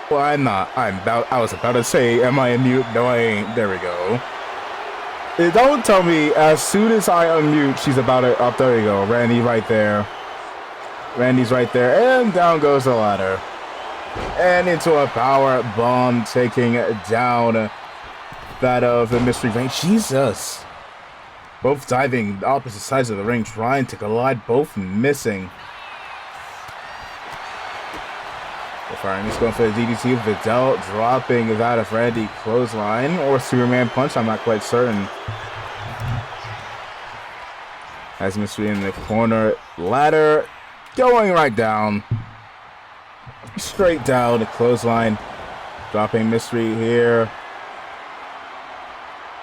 Well, I'm not. I was about to say, am I a mute? No, I ain't. There we go. Don't tell me, as soon as I unmute, she's about to... Oh, there you go. Randy right there. Randy's right there. And down goes the ladder. And into a power bomb, taking down that of the Mystery Vein. Jesus. Both diving opposite sides of the ring, trying to collide, both missing. Firing is going for the DDT. Vidal dropping that of Randy clothesline or Superman punch. I'm not quite certain. Has Mystery in the corner. Ladder going right down. Straight down the clothesline. Dropping Mystery here.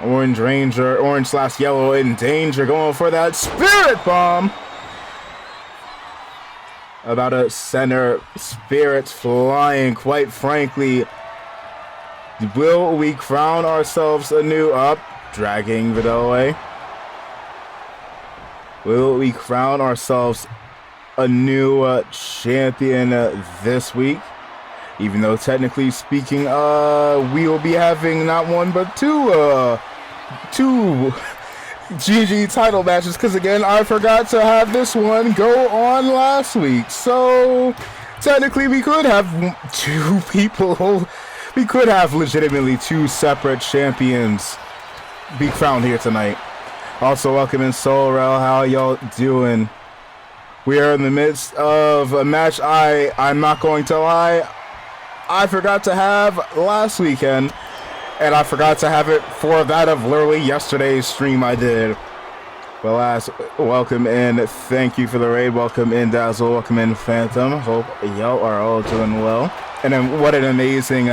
Orange Ranger, orange / yellow in danger. Going for that Spirit Bomb. About to center Spirits flying, quite frankly. Will we crown ourselves a new up? Dragging Vidal away. Will we crown ourselves a new champion this week? Even though technically speaking, we will be having not one but two GG title matches, because again, I forgot to have this one go on last week. So technically we could have two people, we could have legitimately two separate champions be crowned here tonight. Also welcome in Soul Rel. How y'all doing? We are in the midst of a match I'm not going to lie, I forgot to have last weekend. And I forgot to have it for that of literally yesterday's stream I did. Well, last, welcome in. Thank you for the raid. Welcome in, Dazzle. Welcome in, Phantom. Hope y'all are all doing well. And then what an amazing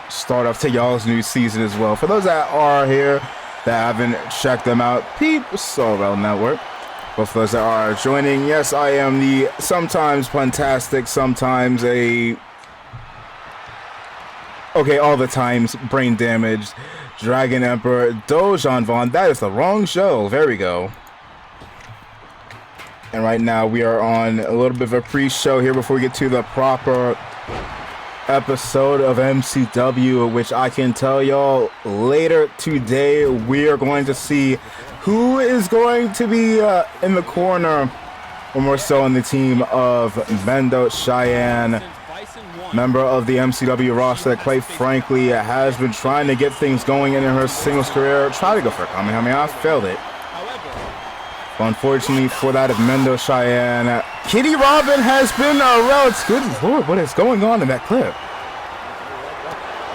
start off to y'all's new season as well. For those that are here that haven't checked them out, peep Soul Rel Network. But for those that are joining, yes, I am the sometimes fantastic, sometimes all the times brain damaged Dragon Emperor Dojan Vaughn. That is the wrong show. There we go. And right now we are on a little bit of a pre-show here before we get to the proper episode of MCW, which I can tell y'all later today we are going to see who is going to be in the corner, or more so in the team of Mendo Cheyenne, member of the MCW roster that quite frankly has been trying to get things going in her singles career. Try to go for a Kamehameha, failed it. But unfortunately for that of Mendo Cheyenne, Kitty Robin has been relative. Good lord, what is going on in that clip?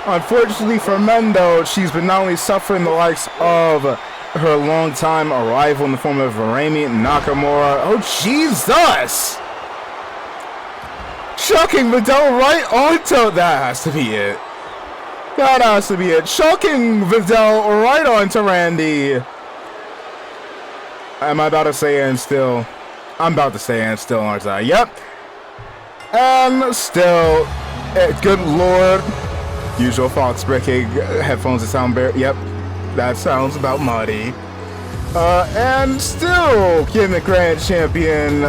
Unfortunately for Mendo, she's been not only suffering the likes of her longtime rival in the form of Rami Nakamura. Oh Jesus! Chucking Vidal right onto... That has to be it. That has to be it. Chucking Vidal right onto Randy. Am I about to say and still? I'm about to say and still, aren't I? Yep. And still. Good lord. Usual Fox breaking headphones that sound bare. Yep. That sounds about muddy. And still Kim the Grand Champion,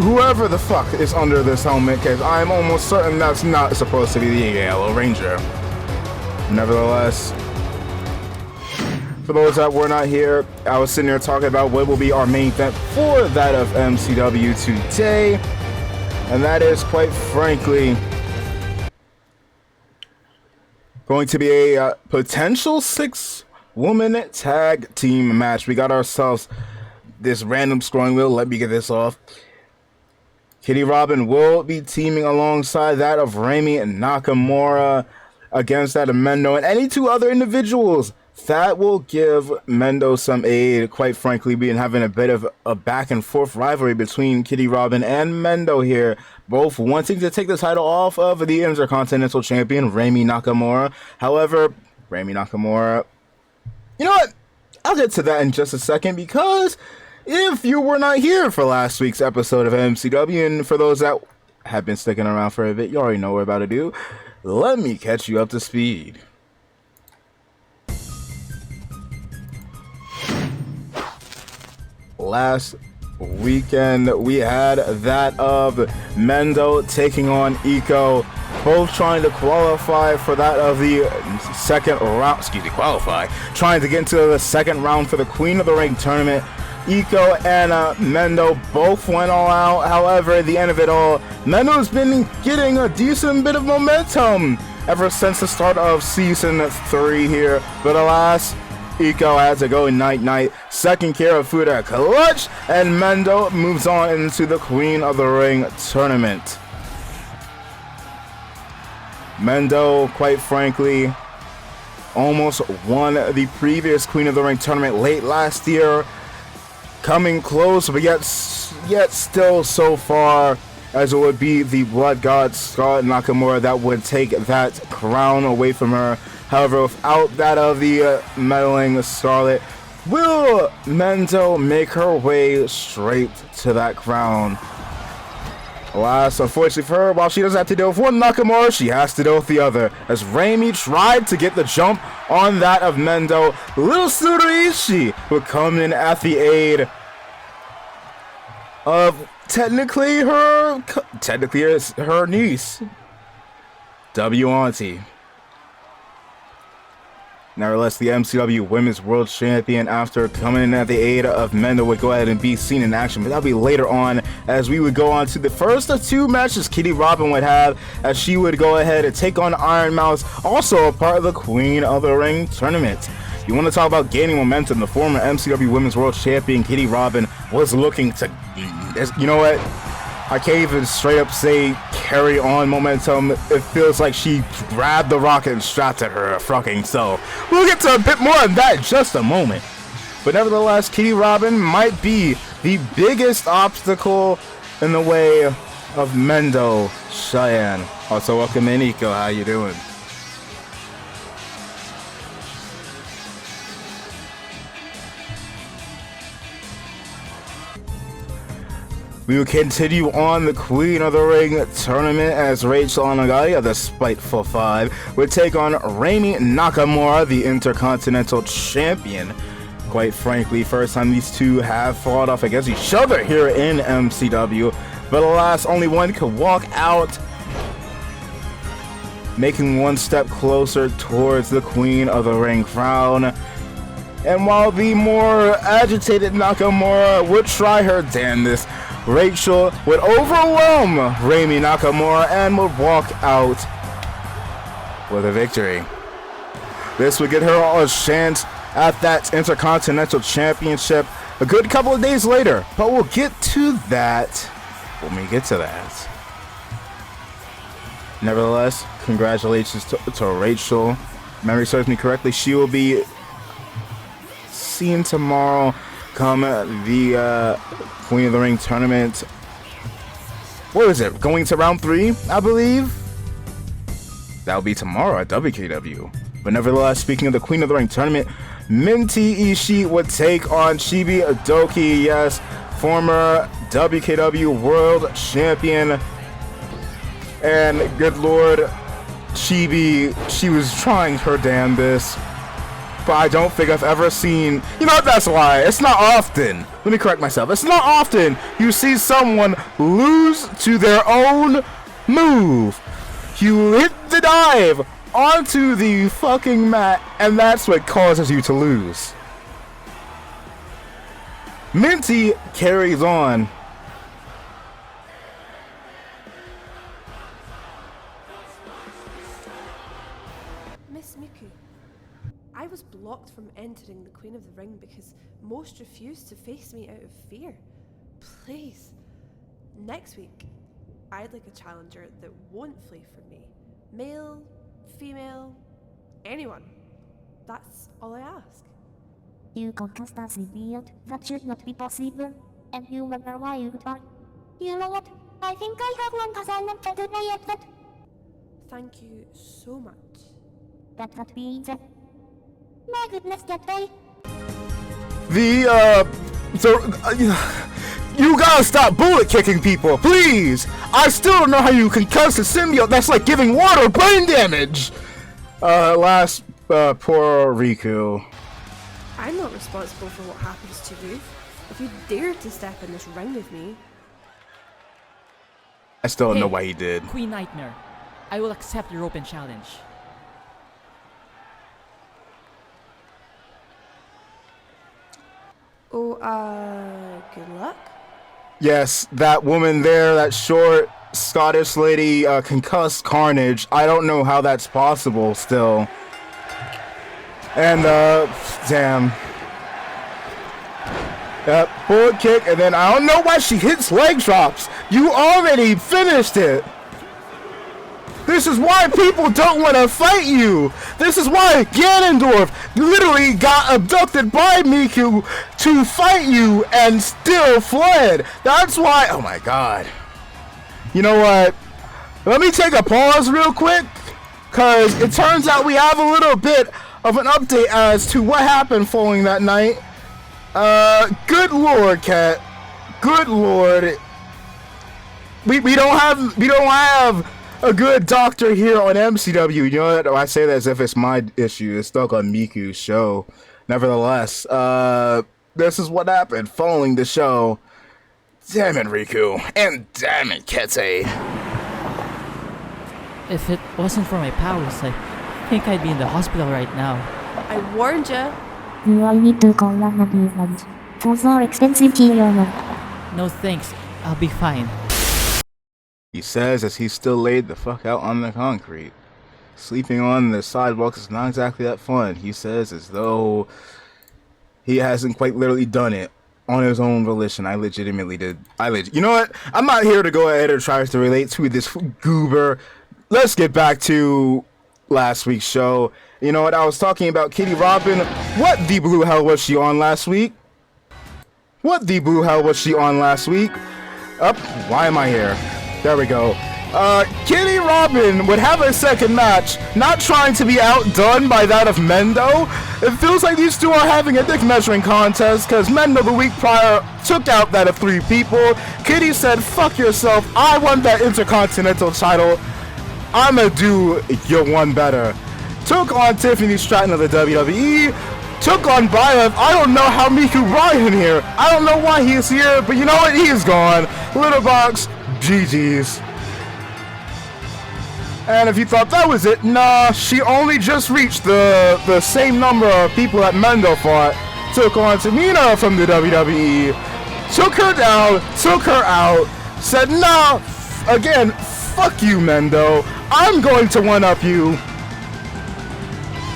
whoever the fuck is under this helmet, because I'm almost certain that's not supposed to be the Yellow Ranger. Nevertheless, for those that were not here, I was sitting here talking about what will be our main event for that of MCW today, and that is quite frankly going to be a potential 6-woman tag team match. We got ourselves this random scrolling wheel. Let me get this off. Kitty Robin will be teaming alongside that of Rami Nakamura against that of Mendo and any two other individuals that will give Mendo some aid. Quite frankly, being having a bit of a back and forth rivalry between Kitty Robin and Mendo here, both wanting to take the title off of the Intercontinental Champion Rami Nakamura. However, Rami Nakamura, you know what? I'll get to that in just a second, because if you were not here for last week's episode of MCW, and for those that have been sticking around for a bit, you already know what we're about to do. Let me catch you up to speed. last weekend, we had that of Mendo taking on Eco, both trying to qualify for that of the second round, trying to get into the second round for the Queen of the Ring tournament. Eco and Mendo both went all out. However, at the end of it all, Mendo's been getting a decent bit of momentum ever since the start of Season 3 here, but alas, Eco has to go night-night. Second Karafuda clutch, and Mendo moves on into the Queen of the Ring tournament. Mendo, quite frankly, almost won the previous Queen of the Ring tournament late last year, coming close, but yet still so far as it would be the Blood God Scarlett Nakamura that would take that crown away from her. However, without that of the meddling Scarlett, will Mendo make her way straight to that crown? Alas, unfortunately for her, while she doesn't have to deal with one Nakamura, she has to deal with the other, as Raimi tried to get the jump on that of Mendo. Little Tsuruishi would come in at the aid of technically her niece, W Auntie. Nevertheless, the MCW Women's World Champion, after coming in at the aid of Mendo, would go ahead and be seen in action, but that'll be later on, as we would go on to the first of two matches Kitty Robin would have, as she would go ahead and take on Iron Mouse, also a part of the Queen of the Ring tournament. You want to talk about gaining momentum? The former MCW Women's World Champion Kitty Robin was looking to, you know what? I can't even straight up say carry on momentum. It feels like she grabbed the rocket and strapped at her fucking self. We'll get to a bit more on that in just a moment. But nevertheless, Kitty Robin might be the biggest obstacle in the way of Mendo Cheyenne. Also, welcome in, Eco. How you doing? We will continue on the Queen of the Ring tournament as Rachel Anagaya, the Spiteful Five, would take on Raimi Nakamura, the Intercontinental Champion. Quite frankly, first time these two have fought off against each other here in MCW, but alas, only one could walk out, making one step closer towards the Queen of the Ring crown. And while the more agitated Nakamura would try her damnedest, Rachel would overwhelm Raimi Nakamura and would walk out with a victory. This would get her a chance at that Intercontinental Championship a good couple of days later, but we'll get to that when we get to that. Nevertheless, congratulations to Rachel. If memory serves me correctly, she will be seen tomorrow come the Queen of the Ring tournament. What is it? Going to round 3, I believe? That'll be tomorrow at WKW. But nevertheless, speaking of the Queen of the Ring tournament, Minty Ishii would take on Chibi Adoki, yes, former WKW World Champion. And good lord, Chibi, she was trying her damnedest. But I don't think I've ever seen, you know what, that's a lie. It's not often, let me correct myself, it's not often you see someone lose to their own move. You hit the dive onto the fucking mat, and that's what causes you to lose. Minty carries on. Miss Mcw, I was blocked from entering the Queen of the Ring because most refused to face me out of fear. Please, next week, I'd like a challenger that won't flee from me. Male, female, anyone. That's all I ask. You constantly weird. That should not be possible. And you wonder why you are. You know what? I think I have one assignment for today at that. Thank you so much. That means my goodness, that way. You gotta stop bullet kicking people, please! I still don't know how you can concuss a symbiote that's like giving water brain damage! Poor Riku. I'm not responsible for what happens to Ruth. If you dare to step in this ring with me... I still don't know why he did. Queen Nightmare, I will accept your open challenge. Oh, good luck. Yes, that woman there, that short Scottish lady, concussed Carnage. I don't know how that's possible still. And, damn. Yep, forward kick, and then I don't know why she hits leg drops. You already finished it. This is why people don't want to fight you. This is why Ganondorf literally got abducted by Mcw to fight you and still fled. That's why. Oh my god. You know what? Let me take a pause real quick, because it turns out we have a little bit of an update as to what happened following that night. Good lord, Kat. Good lord. We don't have a good doctor here on MCW. You know what? I say that as if it's my issue. It's stuck on Miku's show. Nevertheless, this is what happened following the show. Damn it, Riku. And damn it, Kete. If it wasn't for my powers, I think I'd be in the hospital right now. I warned you. You all need to call an ambulance. Those are expensive here. No thanks, I'll be fine. He says as he's still laid the fuck out on the concrete. Sleeping on the sidewalks is not exactly that fun. He says as though he hasn't quite literally done it on his own volition. I legitimately did. You know what? I'm not here to go ahead and try to relate to this goober. Let's get back to last week's show. You know what? I was talking about Kitty Robin. What the blue hell was she on last week? What the blue hell was she on last week? Why am I here? There we go. Kitty Robin would have a second match, not trying to be outdone by that of Mendo. It feels like these two are having a dick measuring contest, because Mendo the week prior took out that of 3 people. Kitty said, fuck yourself, I won that Intercontinental title. I'ma do your one better. Took on Tiffany Stratton of the WWE. Took on Byleth. I don't know how Mcw brought him here. I don't know why he's here, but you know what? He's gone. Little box. GG's. And if you thought that was it, nah, she only just reached the same number of people that Mendo fought. Took on Tamina from the WWE. Took her down, took her out, said, nah, again, fuck you, Mendo. I'm going to one-up you.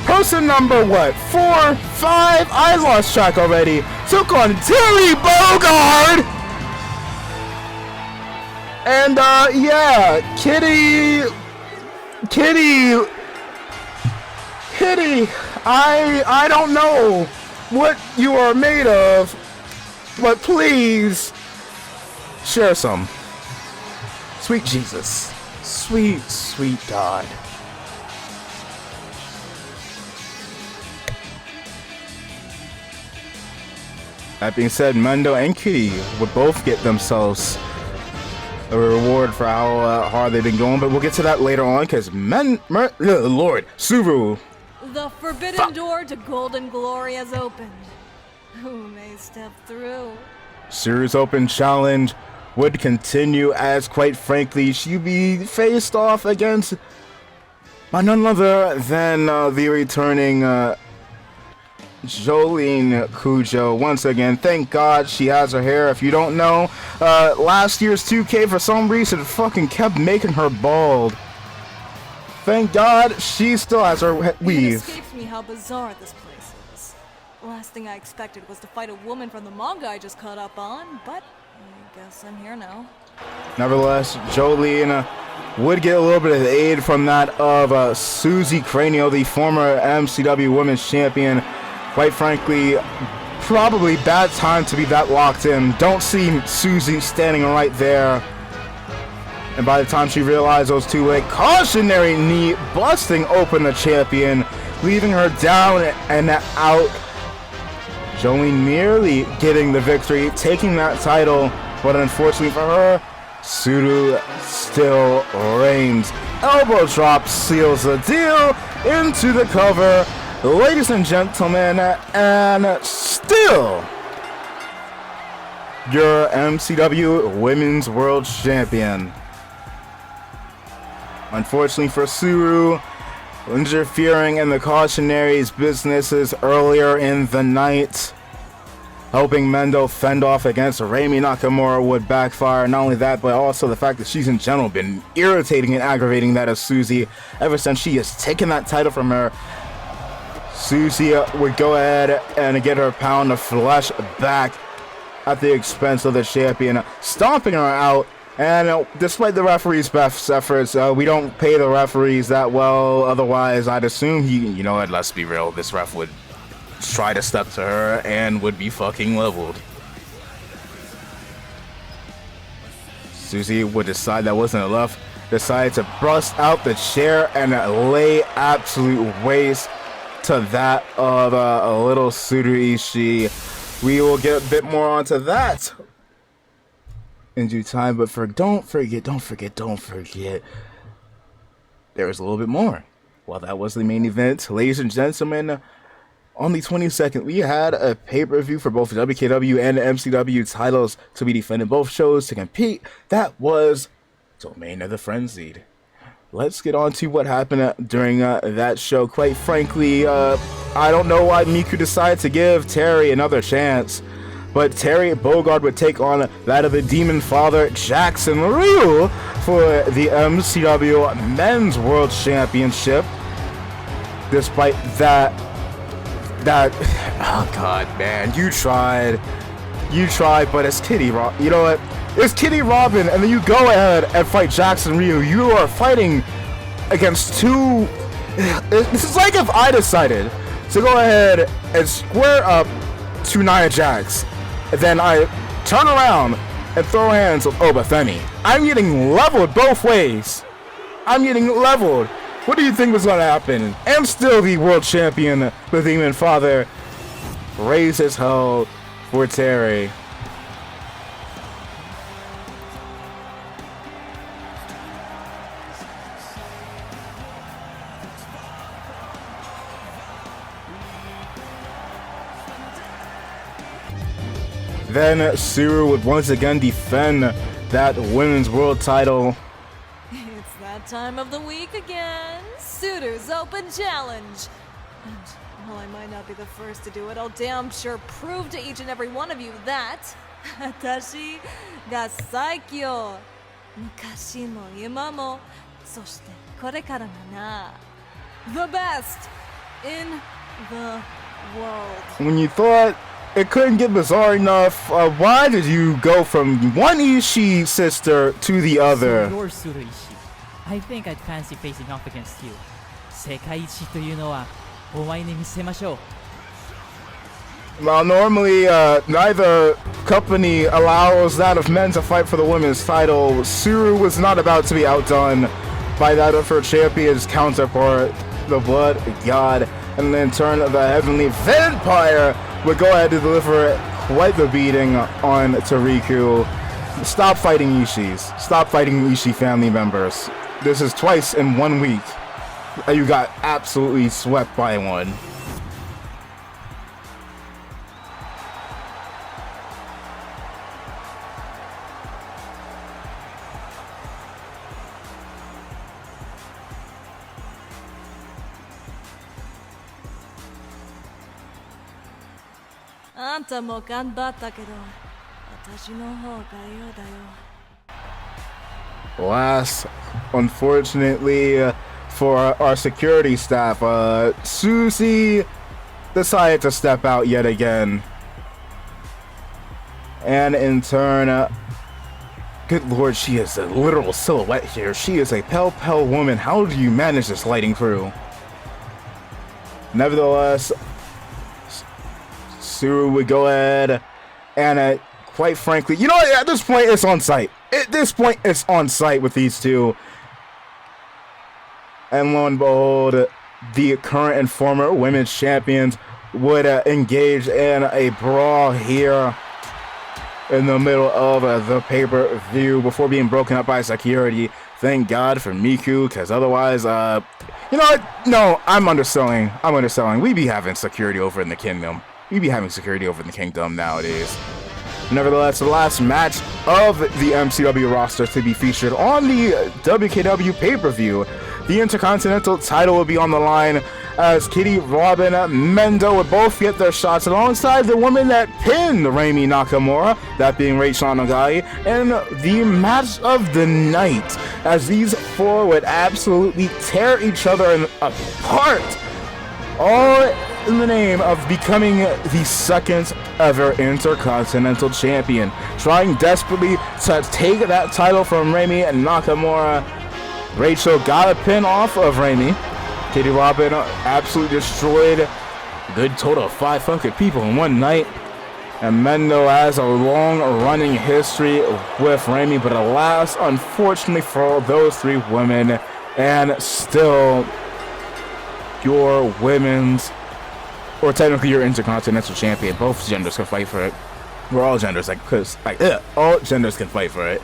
Person number, what, 4, 5? I lost track already. Took on Terry Bogard! And, yeah, Kitty, I don't know what you are made of, but please, share some. Sweet Jesus. Sweet, sweet God. That being said, Mendo and Kitty would both get themselves a reward for how hard they've been going, but we'll get to that later on, because Lord, Suru. The forbidden door to golden glory has opened. Who may step through? Suru's open challenge would continue, as quite frankly, she'd be faced off against none other than the returning Jolene Cujo. Once again, thank God she has her hair. If you don't know, last year's 2K for some reason fucking kept making her bald. Thank God she still has her weave. It escapes me how bizarre this place is. Last thing I expected was to fight a woman from the manga I just caught up on, but I guess I'm here now. Nevertheless, Jolene would get a little bit of aid from that of Susie Cranio, the former MCW Women's Champion. Quite frankly, probably bad time to be that locked in. Don't see Susie standing right there. And by the time she realized it was too late, cautionary knee busting open the champion, leaving her down and out. Jolene merely getting the victory, taking that title, but unfortunately for her, Suru still reigns. Elbow drop seals the deal into the cover. Ladies and gentlemen, and still your MCW Women's World Champion. Unfortunately for Tsuru, interfering in the Cautionary's businesses earlier in the night, helping Mendo fend off against Reimi Nakamura would backfire. Not only that, but also the fact that she's in general been irritating and aggravating that of Susie ever since she has taken that title from her. Susie would go ahead and get her pound of flesh back at the expense of the champion, stomping her out. And despite the referee's best efforts, we don't pay the referees that well. Otherwise, I'd assume you know what, let's be real, this ref would try to step to her and would be fucking leveled. Susie would decide that wasn't enough, decided to bust out the chair and lay absolute waste to that of a little Tsuru Ishii. We will get a bit more onto that in due time, but don't forget, there's a little bit more. Well, that was the main event, ladies and gentlemen. On the 22nd, we had a pay-per-view for both WKW and MCW titles to be defended. Both shows to compete. That was Domain of the Frenzied. Let's get on to what happened during that show. Quite frankly, I don't know why Mcw decided to give Terry another chance, but Terry Bogard would take on that of the Demon Father, Jackson Ryu, for the MCW Men's World Championship. Despite that, oh god, man, you tried, but it's Kitty Robin. You know what? It's Kitty Robin, and then you go ahead and fight Jackson Ryu. You are fighting against two. This is like if I decided to go ahead and square up to Nia Jax, and then I turn around and throw hands with Obafemi. I'm getting leveled both ways. I'm getting leveled. What do you think was going to happen? And still the world champion, the Demon Father, raises hell for Terry. Then Tsuru would once again defend that women's world title. It's that time of the week again. Suitor's Open Challenge. And while I might not be the first to do it, I'll damn sure prove to each and every one of you that Atashi ga saikyo. Mukashi mo ima mo, soshite korekara mo na. The best in the world. When you thought it couldn't get bizarre enough, why did you go from one Ishii sister to the other? So you're Tsuru Ishii. I think I'd fancy facing off against you. 世界一というのはお前に見せましょう。 Well, normally, neither company allows that of men to fight for the women's title. Tsuru was not about to be outdone by that of her champion's counterpart, the Blood God, and then turn the Heavenly Vampire would go ahead to deliver quite the beating on Tariku. Stop fighting Ishis. Stop fighting Ishii family members. This is twice in 1 week. You got absolutely swept by one. Anta mo ganbatta kedo, watashi no hou ga you da yo. Last, unfortunately, for our security staff, Susie decided to step out yet again. And in turn, good lord, she is a literal silhouette here. She is a pale woman. How do you manage this lighting crew? Nevertheless, Tsuru would go ahead and, quite frankly, you know what? At this point, it's on site. At this point, it's on site with these two. And lo and behold, the current and former women's champions would engage in a brawl here in the middle of the pay-per-view before being broken up by security. Thank God for Mcw, because otherwise, you know what? No, I'm underselling. We be having security over in the kingdom. We be having security over in the kingdom nowadays. Nevertheless, the last match of the MCW roster to be featured on the WKW pay-per-view. The Intercontinental title will be on the line as Kitty, Robin, Mendo would both get their shots alongside the woman that pinned Rami Nakamura, that being Rachel Nagai, and the match of the night as these four would absolutely tear each other apart, all in the name of becoming the second ever Intercontinental Champion, trying desperately to take that title from Rami Nakamura. Rachel got a pin off of Rami. Kitty Robin absolutely destroyed a good total of 5 fucking people in one night. And Mendo has a long running history with Rami, but alas, unfortunately for those 3 women, and still your women's, or technically your Intercontinental Champion, both genders can fight for it. We're all genders, all genders can fight for it.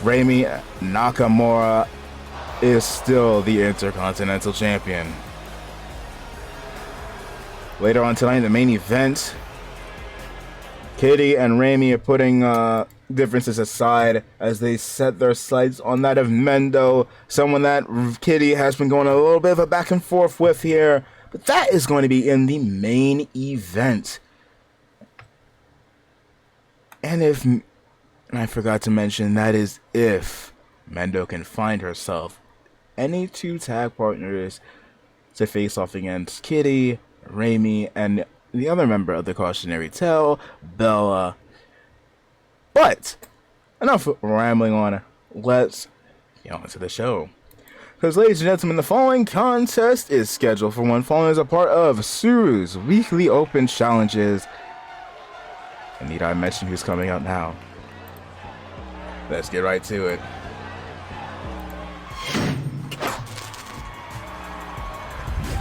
Rami Nakamura is still the Intercontinental Champion. Later on tonight, the main event, Kitty and Rami are putting differences aside as they set their sights on that of Mendo, someone that Kitty has been going a little bit of a back and forth with here, but that is going to be in the main event. And I forgot to mention, that is if Mendo can find herself any 2 tag partners to face off against Kitty, Rami, and the other member of the Cautionary Tale, Bella. But enough rambling on. Let's get on to the show. Because, ladies and gentlemen, the following contest is scheduled for one falling as a part of Suru's weekly open challenges. And need I mention who's coming out now? Let's get right to it.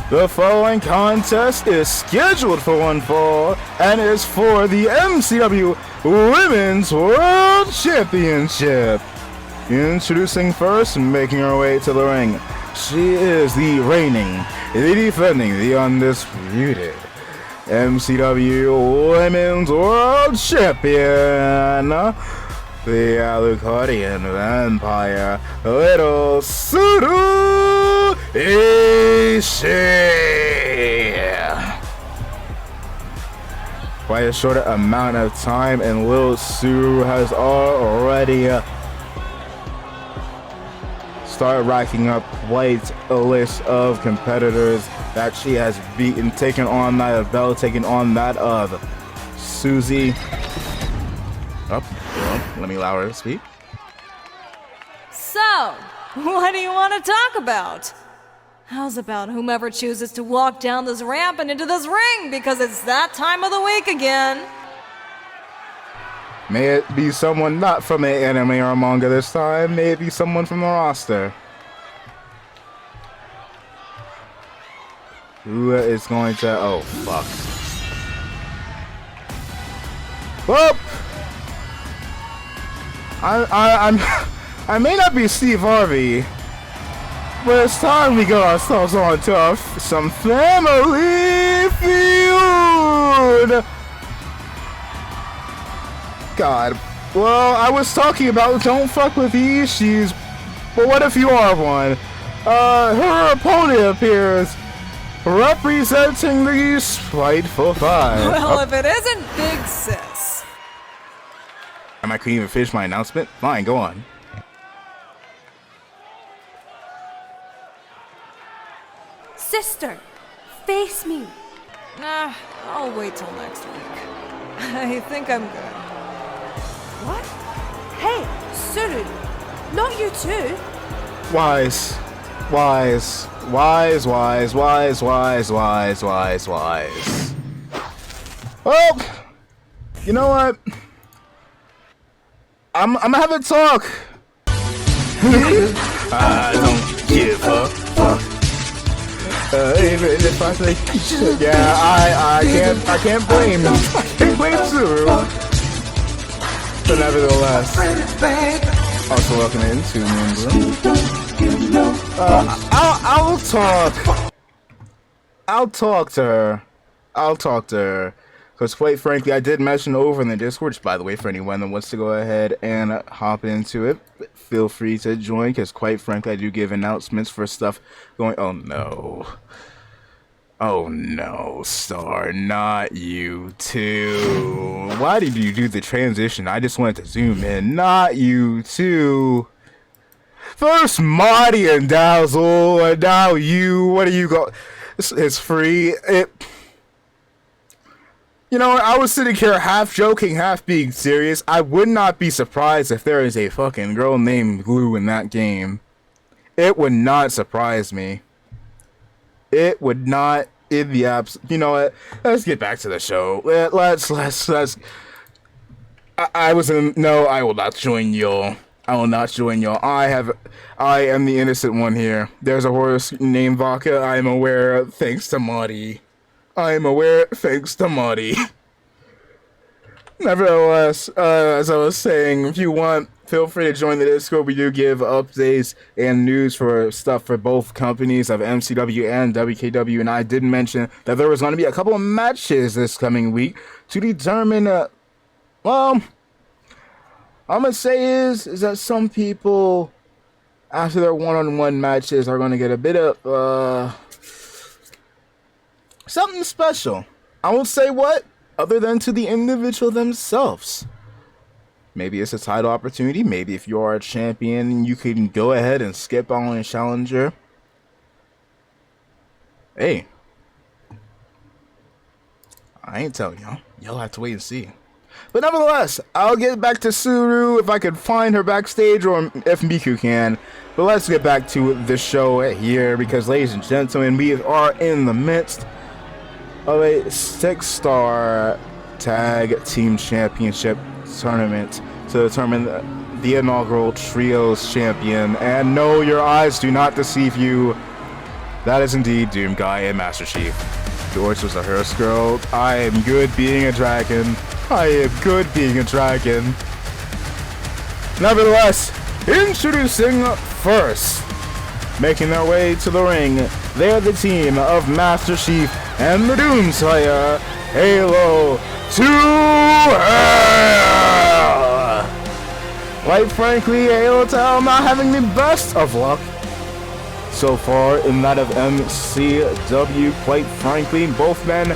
The following contest is scheduled for one fall and is for the MCW Women's World Championship. Introducing first, making her way to the ring, she is the reigning, the defending, the undisputed MCW Women's World Champion, the Alucardian Vampire, Little Suru Ishii. Quite a short amount of time, and Little Suru has already started racking up quite a list of competitors that she has beaten, taking on that of Bella, taking on that of Susie. Let me allow her to speak. So, what do you want to talk about? How's about whomever chooses to walk down this ramp and into this ring, because it's that time of the week again. May it be someone not from an anime or a manga this time. May it be someone from the roster. Who is going to... Oh, fuck. Whoop! I may not be Steve Harvey, but it's time we get ourselves on to some family feud. God. Well, I was talking about don't fuck with the Ishis, but what if you are one? Her opponent appears representing the Spiteful Five. Well, if it isn't Big Sis. I couldn't even finish my announcement. Fine, go on. Sister, face me. Nah, I'll wait till next week. I think I'm good. What? Hey, Suru, not you too. Wise. Well, you know what? I'm gonna have a talk. I don't give a fuck. Even if I say shit, yeah, I can't blame him. I can't blame Suru. But nevertheless, also welcome into Moonbroom. I'll talk to her. Because quite frankly, I did mention over in the Discord, which, by the way, for anyone that wants to go ahead and hop into it, feel free to join, because quite frankly, I do give announcements for stuff going... Oh, no. Oh, no, Star, not you, too. Why did you do the transition? I just wanted to zoom in. Not you, too. First Marty and Dazzle, and now you. What do you go? It's free. You know, I was sitting here half joking, half being serious. I would not be surprised if there is a fucking girl named Glue in that game. It would not surprise me. It would not in the apps. You know what? Let's get back to the show. Let's. I will not join y'all. I will not join y'all. I am the innocent one here. There's a horse named Vodka. I am aware, thanks to Marty. I am aware, thanks to Marty. Nevertheless, as I was saying, if you want, feel free to join the Discord. We do give updates and news for stuff for both companies of MCW and WKW. And I did mention that there was going to be a couple of matches this coming week to determine, well, I'm going to say is that some people, after their one-on-one matches, are going to get a bit of, something special. I won't say what, other than to the individual themselves. Maybe it's a title opportunity. Maybe if you are a champion, you can go ahead and skip on a challenger. Hey. I ain't telling y'all. Y'all have to wait and see. But nevertheless, I'll get back to Suru if I could find her backstage or if Miku can. But let's get back to the show here because, ladies and gentlemen, we are in the midst of a 6-star tag team championship tournament to determine the inaugural trios champion. And no, your eyes do not deceive you. That is indeed Doom Guy and Master Chief. George was a hearse girl. I am good being a dragon. I am good being a dragon. Nevertheless, introducing first, making their way to the ring, they're the team of Master Chief and the Doomslayer, Halo to Hell. Quite frankly, Halo to Hell not having the best of luck so far in that of MCW. Quite frankly, both men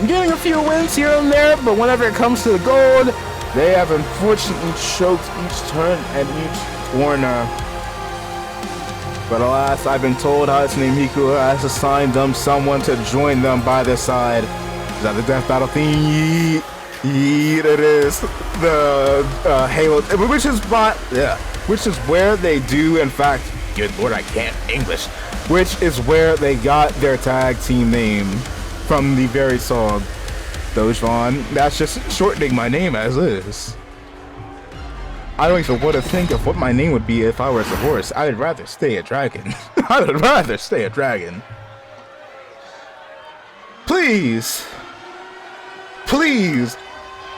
getting a few wins here and there, but whenever it comes to the gold, they have unfortunately choked each turn and each corner. But alas, I've been told Hatsune Miku has assigned them someone to join them by their side. Is that the Death Battle theme? Yeet, it is the Halo, which is where they do, in fact, good lord, I can't English, which is where they got their tag team name from the very song. Dojvan, that's just shortening my name as is. I don't even want to think of what my name would be if I was a horse. I would rather stay a dragon. I would rather stay a dragon. Please,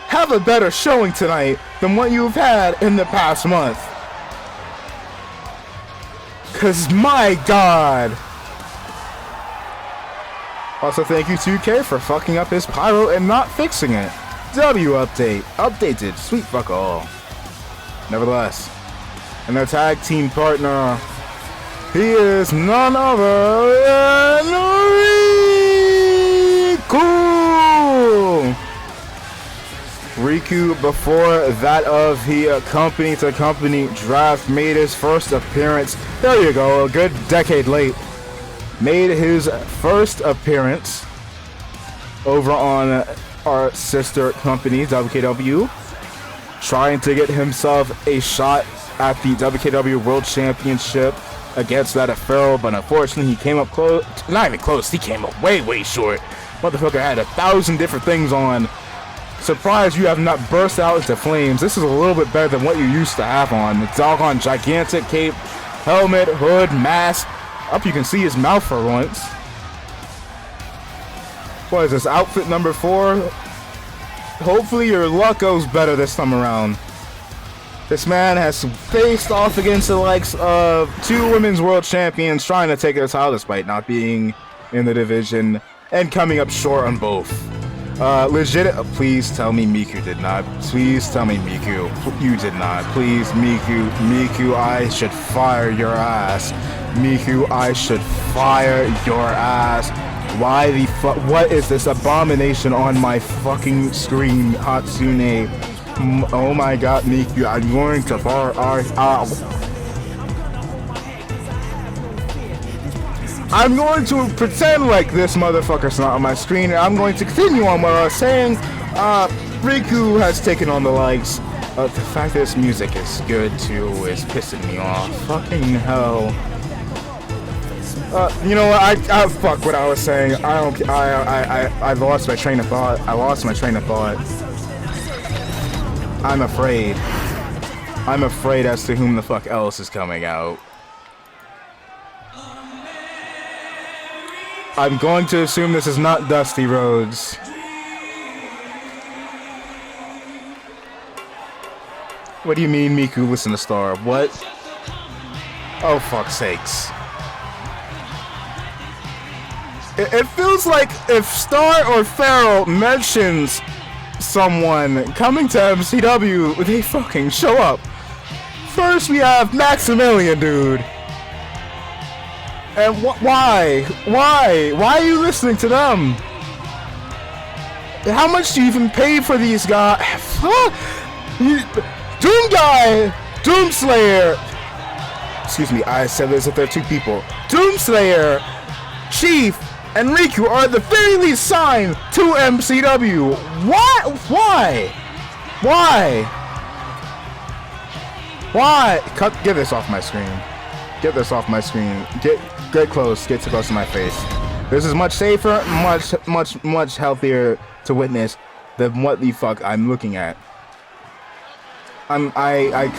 have a better showing tonight than what you've had in the past month. Cause my god. Also, thank you 2K for fucking up his pyro and not fixing it. W update. Updated. Sweet fuck all. Nevertheless, and their tag team partner, he is none other than Riku! Riku, before that of the company-to-company draft, made his first appearance. There you go, a good decade late. Made his first appearance over on our sister company, WKW, trying to get himself a shot at the WKW World Championship against that of Pharaoh, but unfortunately he came up close. Not even close, he came up way short. Motherfucker had 1,000 different things on. Surprised you have not burst out into flames. This is a little bit better than what you used to have on. The doggone gigantic cape, helmet, hood, mask. Up you can see his mouth for once. What is this, outfit number 4? Hopefully your luck goes better this time around. This man has faced off against the likes of 2 women's world champions trying to take their title despite not being in the division and coming up short on both. Legit. Please tell me Mcw did not. Please tell me Mcw. You did not. Please, Mcw. Mcw, I should fire your ass. Mcw, I should fire your ass. Why the fuck? What is this abomination on my fucking screen, Hatsune? Oh my god, Mcw, I'm going to bar our. I'm going to pretend like this motherfucker's not on my screen, and I'm going to continue on what I was saying. Riku has taken on the likes. The fact that this music is good too is pissing me off. Fucking hell. You know what? I fuck what I was saying. I've lost my train of thought. I lost my train of thought. I'm afraid. I'm afraid as to whom the fuck else is coming out. I'm going to assume this is not Dusty Rhodes. What do you mean, Mcw, listen to Star? What? Oh, fuck's sakes. It feels like if Star or Farrell mentions someone coming to MCW, they fucking show up. First, we have Maximilian, dude. And why? Why? Why are you listening to them? How much do you even pay for these guys? Doom Guy! Doomslayer! Excuse me, I said this if there are two people. Doomslayer, Chief, and Riku are at the very least signed to MCW. What? Why? Why? Why? Get this off my screen. Get this off my screen. Get close. Get too close to my face. This is much safer, much healthier to witness than what the fuck I'm looking at. I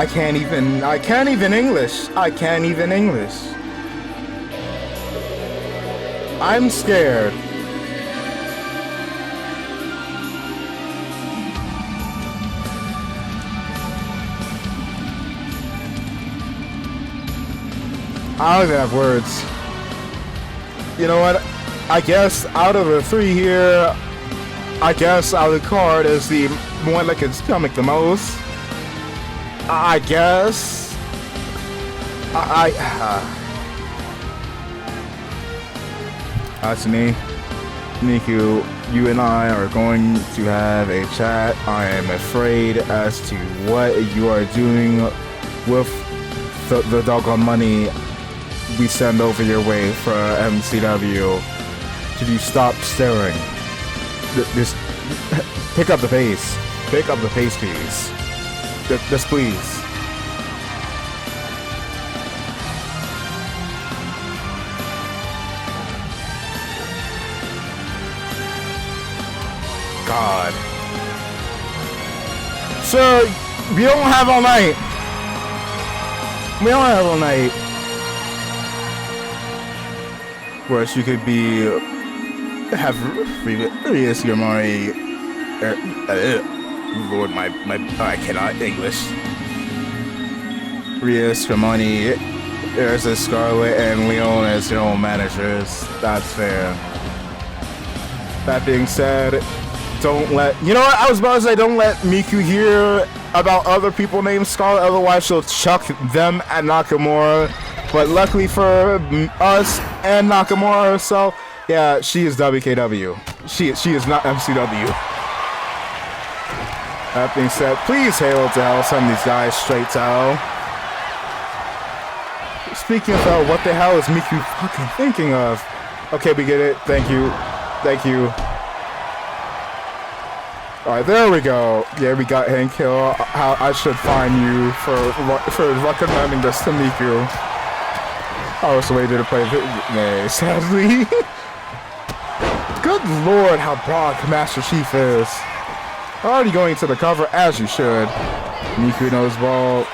can't even English. I can't even English. I'm scared. I don't even have words. You know what? I guess out of the three here, I guess Alucard is the one that can stomach the most. I guess. That's me. Mcw, you and I are going to have a chat. I am afraid as to what you are doing with the doggone money we send over your way for MCW. Could you stop staring? Just pick up the pace. Pick up the pace, please. Just please. God. Sir, we don't have all night. We don't have all night. Worse, you could be have Rias Yamari. Lord, I cannot English. Rias Yamani, Ursa Scarlet, and Leon as your own managers. That's fair. That being said, don't let you know what I was about to say. Don't let Mcw hear about other people named Scarlet. Otherwise, she'll chuck them at Nakamura. But luckily for us and Nakamura herself, yeah, she is WKW. She is not MCW. That being said, please hail to hell. Send these guys straight to hell. Speaking of hell, what the hell is Mcw fucking thinking of? Okay, we get it. Thank you. Thank you. Alright, there we go. Yeah, we got Hank Hill. How I should fine you for recommending this to Mcw. I was waiting to play the sadly. Good lord, how broad Master Chief is. Already going to the cover, as you should. Mcw knows ball.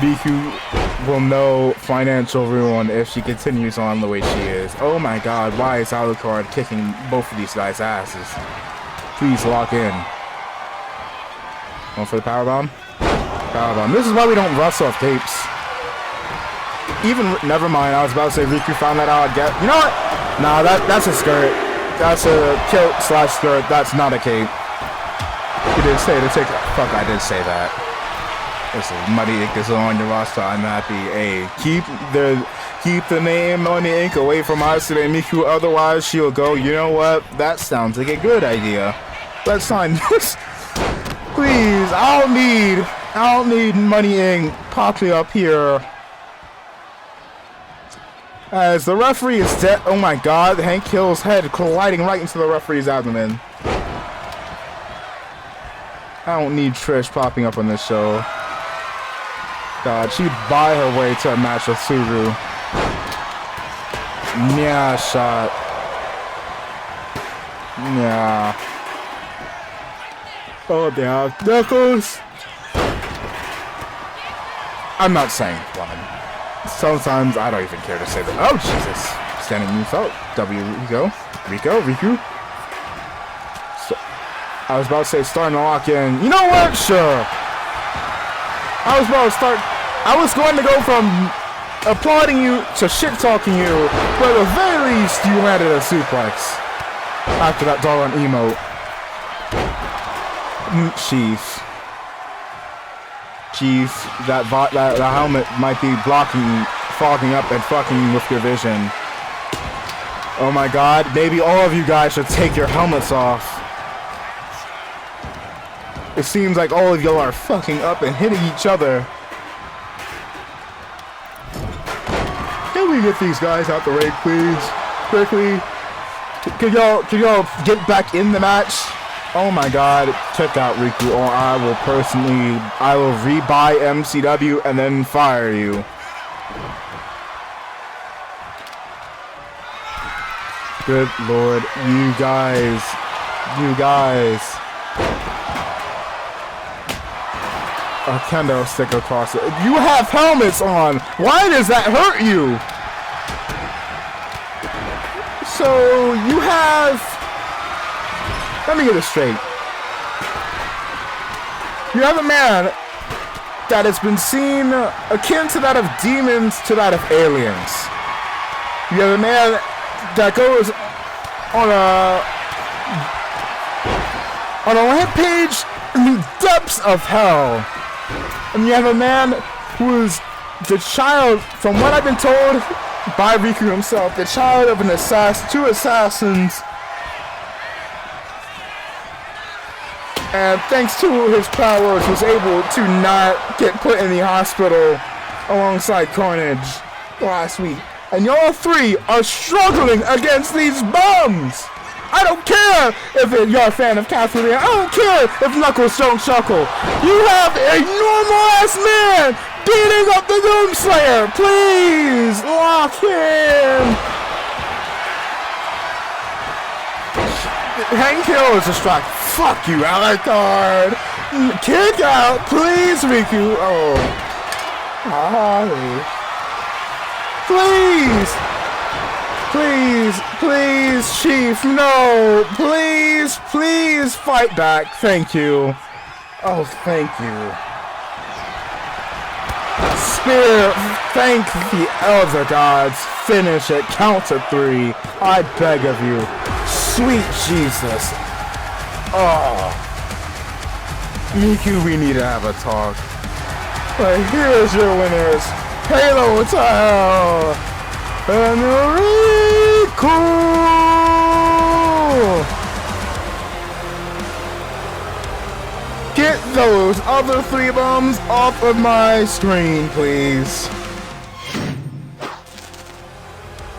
Mcw will know financial ruin if she continues on the way she is. Oh my god, why is Alucard kicking both of these guys' asses? Please lock in. Going for the powerbomb? Powerbomb. This is why we don't wrestle off tapes. Even, never mind, I was about to say Riku found that out. You know what? Nah, that's a skirt. That's a kilt slash skirt. That's not a cape. You did say to take. Fuck, I did say that. Listen, Muddy Ink is on your roster. I'm happy. Hey, keep the name Muddy Ink away from Hatsune Miku. Otherwise, she'll go. You know what? That sounds like a good idea. Let's sign this. Please, I don't need Money Ink popping up here. As the referee is dead. Oh my god, Hank Hill's head colliding right into the referee's abdomen. I don't need Trish popping up on this show. God, she'd buy her way to a match with Suru. Yeah, shot. Yeah. Oh, yeah. Knuckles. I'm not saying one. Sometimes I don't even care to say that. Oh, Jesus. Standing moves out. Riku. So, I was about to say starting to lock in. You know what? Sure. I was going to go from applauding you to shit-talking you, but at the very least, you landed a suplex. After that doggone emote. Chief, that helmet might be fogging up and fucking with your vision. Oh my god, maybe all of you guys should take your helmets off. It seems like all of y'all are fucking up and hitting each other. Can we get these guys out the ring, please? Quickly. Could y'all get back in the match? Oh my god, check out Riku, or I will rebuy MCW and then fire you. Good lord, you guys. A kendo stick across it. You have helmets on! Why does that hurt you? So, you have... Let me get this straight. You have a man that has been seen akin to that of demons to that of aliens. You have a man that goes on a rampage in the depths of hell. And you have a man who is the child, from what I've been told by Riku himself, the child of two assassins. And thanks to his powers, was able to not get put in the hospital alongside Carnage last week. And y'all three are struggling against these bums! I don't care if you're a fan of Castlevania. I don't care if Knuckles don't chuckle. You have a normal-ass man beating up the Doomslayer. Please, lock him. Hank Hill is distracted. Fuck you, Alucard. Kick out, please, Riku. Oh. Holly. Please, Chief, no. Please fight back. Thank you. Oh, thank you. Spirit, thank the Elder Gods. Finish it. Count to 3. I beg of you. Sweet Jesus. Oh. Miku, we need to have a talk. But here's your winners. Halo to Hell. And Riku. Get those other 3 bums off of my screen, please.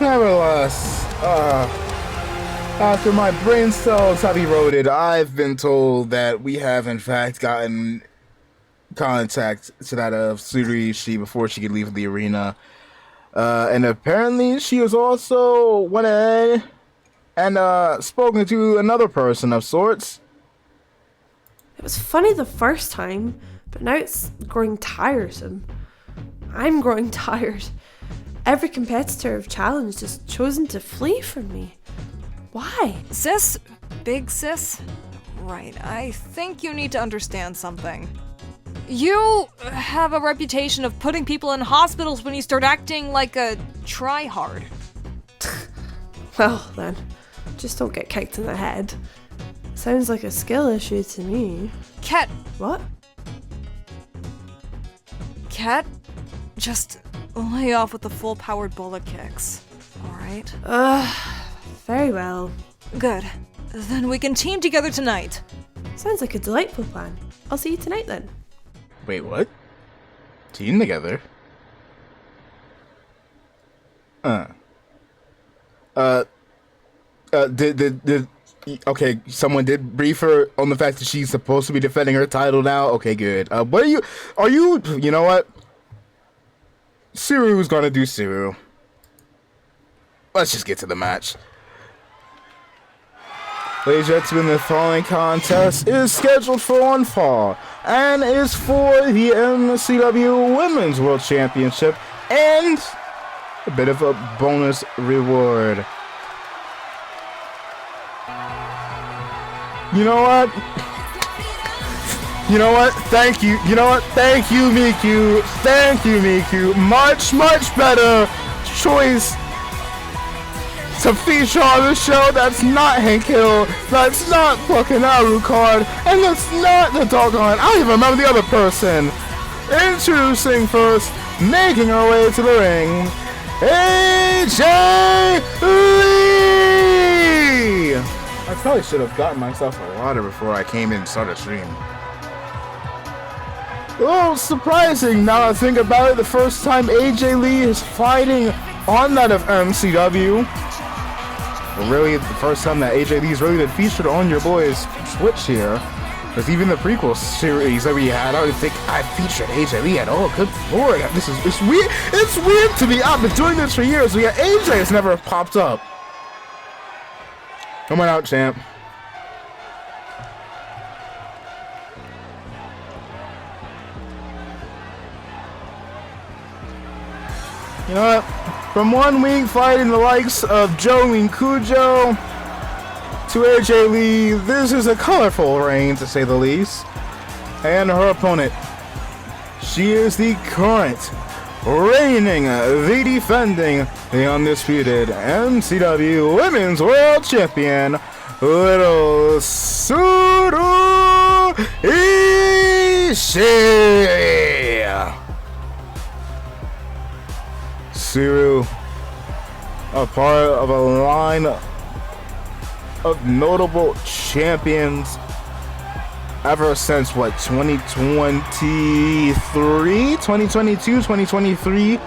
Nevertheless, after my brain cells have eroded, I've been told that we have in fact gotten contact to that of Tsuruishi before she could leave the arena. And apparently she was also went ahead and spoken to another person of sorts. It was funny the first time, but now it's growing tiresome. I'm growing tired. Every competitor I've challenged has chosen to flee from me. Why? Sis? Big sis? Right, I think you need to understand something. You have a reputation of putting people in hospitals when you start acting like a tryhard. Well then, Just don't get kicked in the head. Sounds like a skill issue to me. Cat, What? Cat, just lay off with the full-powered bullet kicks. Alright? Very well. Good. Then we can team together tonight. Sounds like a delightful plan. I'll see you tonight then. Wait, what? Team together? Okay, someone did brief her on the fact that she's supposed to be defending her title now. Okay, good. You know what? Suru's gonna do Suru. Let's just get to the match. Ladies and gentlemen, the following contest is scheduled for one fall and is for the MCW Women's World Championship and a bit of a bonus reward. You know what? You know what? Thank you. You know what? Thank you, Mcw. Thank you, Mcw. Much, much better choice to feature on the show. That's not Hank Hill. That's not fucking Alucard. And that's not the doggone. I don't even remember the other person. Introducing first, making her way to the ring, AJ Lee. I probably should have gotten myself a water before I came in and started streaming. A little surprising now that I think about it. The first time AJ Lee is fighting on that of MCW. Well, really, the first time that AJ Lee's really been featured on your boys' Twitch here. Because even the prequel series that we had, I don't think I featured AJ Lee at all. Good lord, it's weird. It's weird to me. I've been doing this for years. We got AJ has never popped up. Come on out, champ. You know what? From 1 week fighting the likes of Joe and Cujo to AJ Lee, this is a colorful reign to say the least. And her opponent, she is the current, reigning, the defending, the undisputed MCW Women's World Champion, Little Suru Ishii. Suru, a part of a line of notable champions ever since 2022, 2023.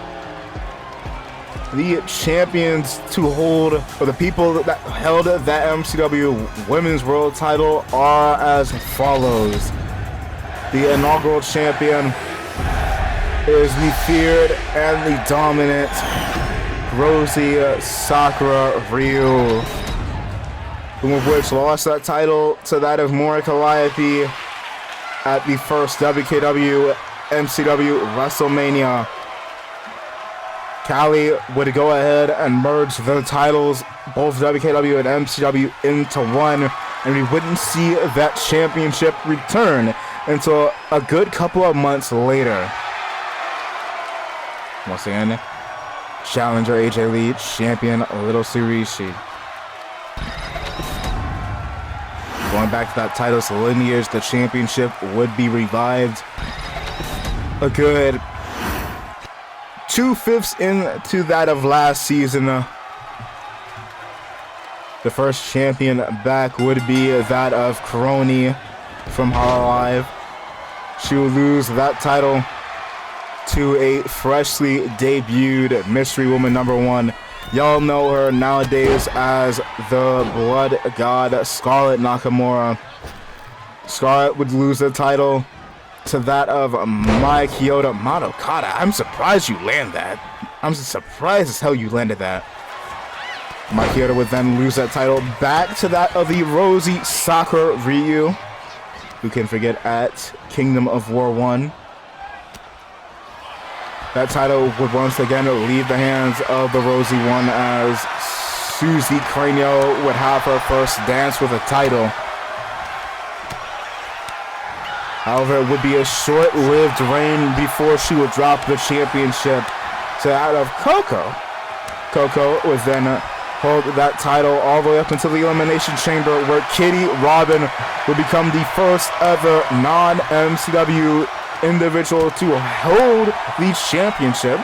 The champions to hold, or the people that held that MCW Women's World title are as follows. The inaugural champion is the feared and the dominant Rosie Sakura Ryu, whom of which lost that title to that of Mori Calliope at the first WKW MCW WrestleMania. Callie would go ahead and merge the titles, both WKW and MCW, into one, and we wouldn't see that championship return until a good couple of months later. Once again, challenger AJ Lee, champion Little Suru Ishii. Going back to that title lineage, the championship would be revived a good 2/5 into that of last season. The first champion back would be that of Crony from Hollow Live. She will lose that title to a freshly debuted Mystery Woman #1. Y'all know her nowadays as the Blood God Scarlett Nakamura. Scarlett would lose the title to that of Mai Kyoto Madokata. I'm surprised you land that. I'm surprised as hell you landed that. Mai Kyoto would then lose that title back to that of the Rosie Sakura Ryu, who can forget at Kingdom of War 1. That title would once again leave the hands of the Rosie One as Susie Cranio would have her first dance with a title. However, it would be a short-lived reign before she would drop the championship to that of Coco. Coco would then hold that title all the way up until the Elimination Chamber, where Kitty Robin will become the first ever non-MCW individual to hold the championship.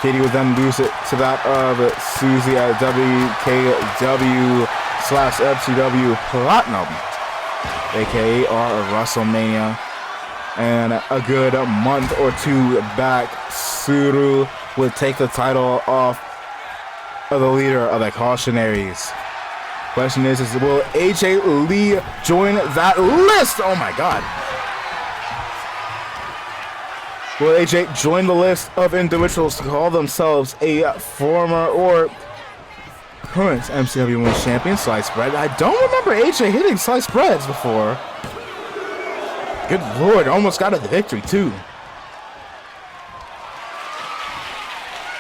Kitty would then lose it to that of Susie at WKW/FCW Platinum, aka our WrestleMania. And a good month or two back, Suru would take the title off of the leader of the Cautionaries. Question is will AJ Lee join that list? Oh my god. Will AJ join the list of individuals to call themselves a former or current MCW Women's Champion, Sliced Bread? I don't remember AJ hitting Sliced Breads before. Good lord, almost got the victory too.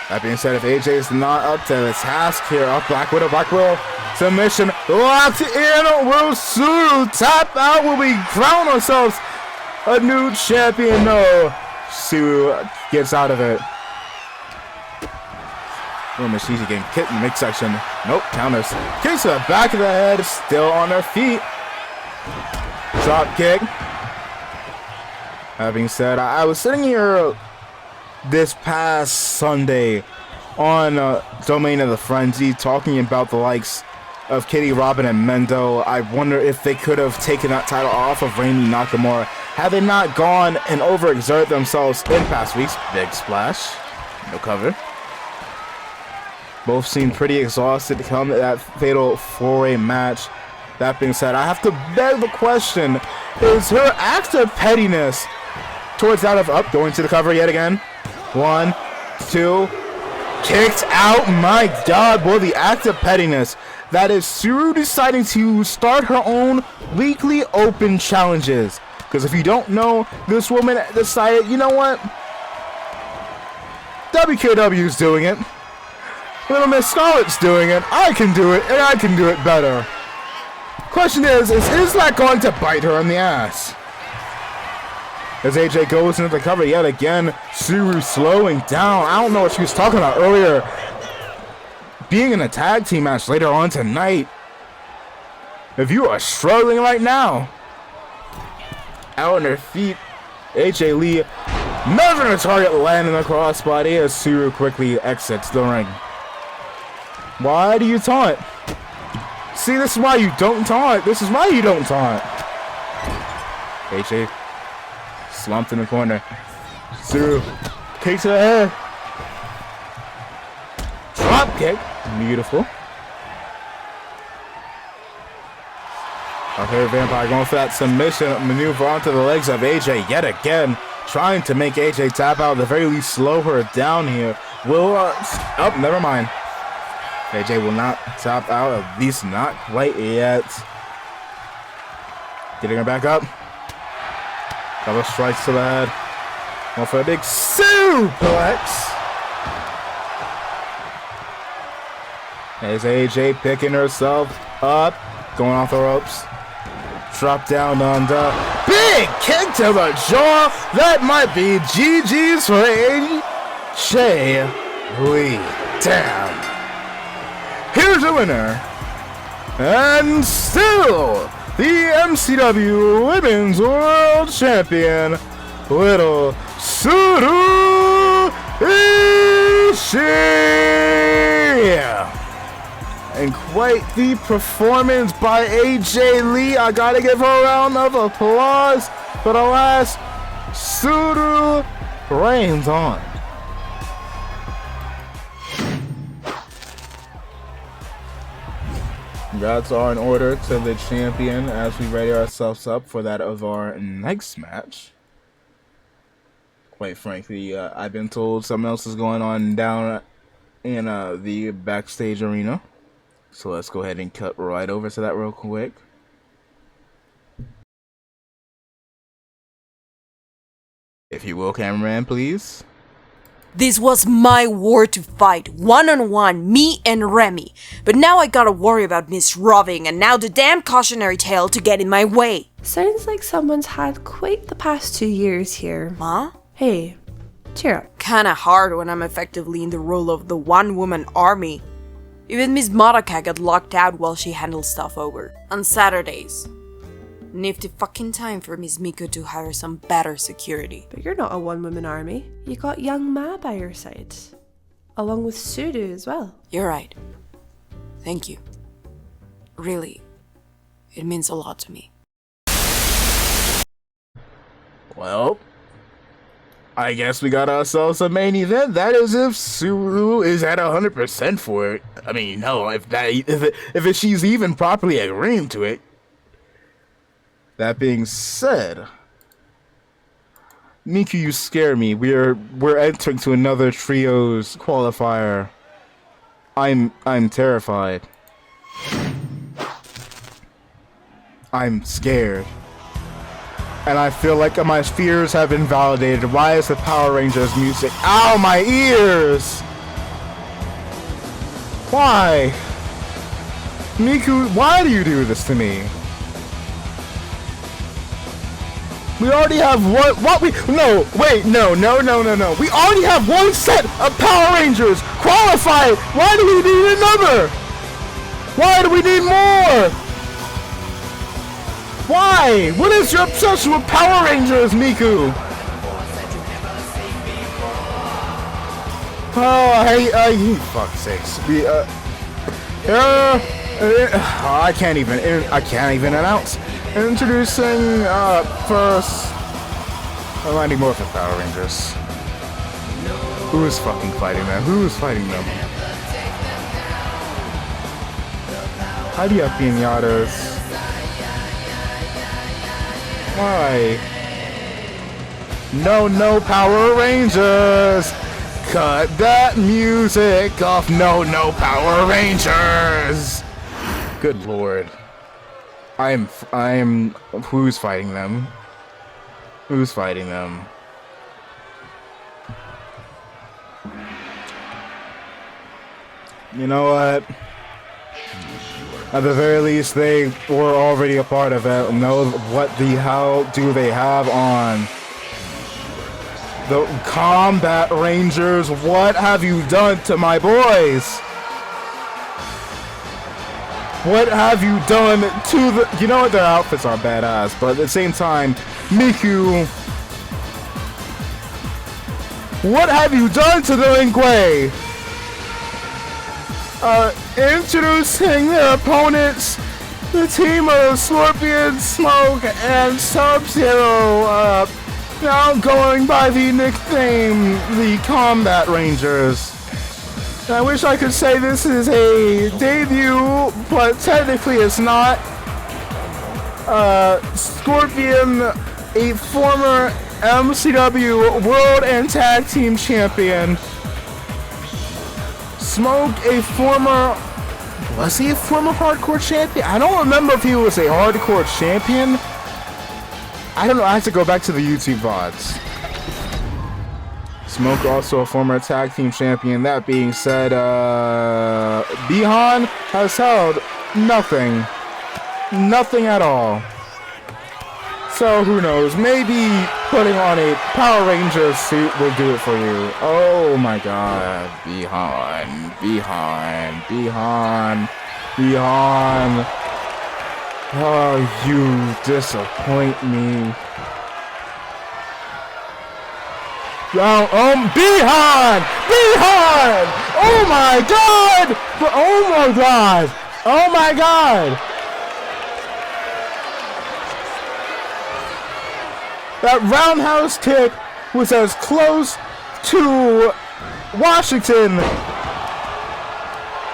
That being said, if AJ is not up to the task here, up Black Widow, submission, locked in, will Suru tap out? Will we crown ourselves a new champion? No, Suru gets out of it. Mashishi getting kicked in the midsection. Nope, counters. Kicks to the back of the head, still on her feet. Drop kick. Having said, I was sitting here this past Sunday on Domain of the Frenzy talking about the likes of Kitty Robin and Mendo. I wonder if they could have taken that title off of Raimi Nakamura had they not gone and overexerted themselves in past weeks. Big splash. No cover. Both seemed pretty exhausted to come to that fatal four-way match. That being said, I have to beg the question, is her act of pettiness towards that of up, going to the cover yet again? 1, 2, kicked out. My god, boy, the act of pettiness. That is Suru deciding to start her own weekly open challenges. Because if you don't know, this woman decided, you know what? WKW is doing it. Little Miss Scarlett's doing it. I can do it, and I can do it better. Question is that going to bite her in the ass? As AJ goes into the cover yet again, Suru slowing down. I don't know what she was talking about earlier. Being in a tag team match later on tonight. If you are struggling right now, out on her feet, AJ Lee measuring a target, landing the crossbody as Suru quickly exits the ring. Why do you taunt? See, this is why you don't taunt. This is why you don't taunt. AJ slumped in the corner. Suru kicks to the head. Drop kick. Beautiful. Okay, Vampire going for that submission maneuver onto the legs of AJ yet again. Trying to make AJ tap out, at the very least slow her down here. Will, oh, never mind. AJ will not tap out, at least not quite yet. Getting her back up. Couple strikes to the head. Going for a big suplex. As AJ picking herself up. Going off the ropes. Drop down under. Big kick to the jaw. That might be GG's for AJ Lee. Damn. Here's your winner. And still the MCW Women's World Champion, Little Suru Ishii. And quite the performance by AJ Lee. I gotta give her a round of applause. But alas, Suru reigns on. Congrats are in order to the champion as we ready ourselves up for that of our next match. Quite frankly, I've been told something else is going on down in the backstage arena. So let's go ahead and cut right over to that real quick. If you will, cameraman, please. This was my war to fight, one-on-one, me and Remy. But now I gotta worry about Miss Roving and now the damn cautionary tale to get in my way. Sounds like someone's had quite the past 2 years here. Huh? Hey, Cheer up. Kinda hard when I'm effectively in the role of the one-woman army. Even Miss Maraka got locked out while she handled stuff over. On Saturdays. Nifty fucking time for Miss Miko to hire some better security. But you're not a one-woman army. You got young Ma by your side. Along with Suru as well. You're right. Thank you. Really, it means a lot to me. Well, I guess we got ourselves a main event. That is if Suru is at 100% for it. I mean, no, if she's even properly agreeing to it. That being said, Miku, you scare me. We're entering to another trios qualifier. I'm terrified. I'm scared. And I feel like my fears have been validated. Why is the Power Rangers music? Ow, my ears! Why? Miku, why do you do this to me? We already have no. We already have one set of Power Rangers qualified. Why do we need another? Why do we need more? Why? What is your obsession with Power Rangers, Miku? Oh, I fuck's sakes. I can't even announce. Introducing, first, reminding more of the Power Rangers. Who is fucking fighting them? Who is fighting them? Howdy up, pinatas. Why? No, Power Rangers! Cut that music off! No, Power Rangers! Good lord. Who's fighting them? Who's fighting them? You know what? At the very least, they were already a part of it. What the hell do they have on? The Combat Rangers, what have you done to my boys? What have you done to the... You know what, their outfits are badass, but at the same time, Miku... What have you done to the Lingwei? Introducing their opponents, the team of Scorpion, Smoke, and Sub-Zero, now going by the nickname, the Combat Rangers. I wish I could say this is a debut, but technically it's not. Scorpion, a former MCW World and Tag Team Champion. Smoke, a former... Was he a former Hardcore Champion? I don't remember if he was a Hardcore Champion. I don't know, I have to go back to the YouTube VODs. Smoke, also a former Tag Team Champion. That being said, Bihan has held nothing. Nothing at all. So, who knows? Maybe putting on a Power Ranger suit will do it for you. Oh my god. Bihan. Oh, you disappoint me. Bihan! Oh my god! Oh my god! That roundhouse kick was as close to Washington.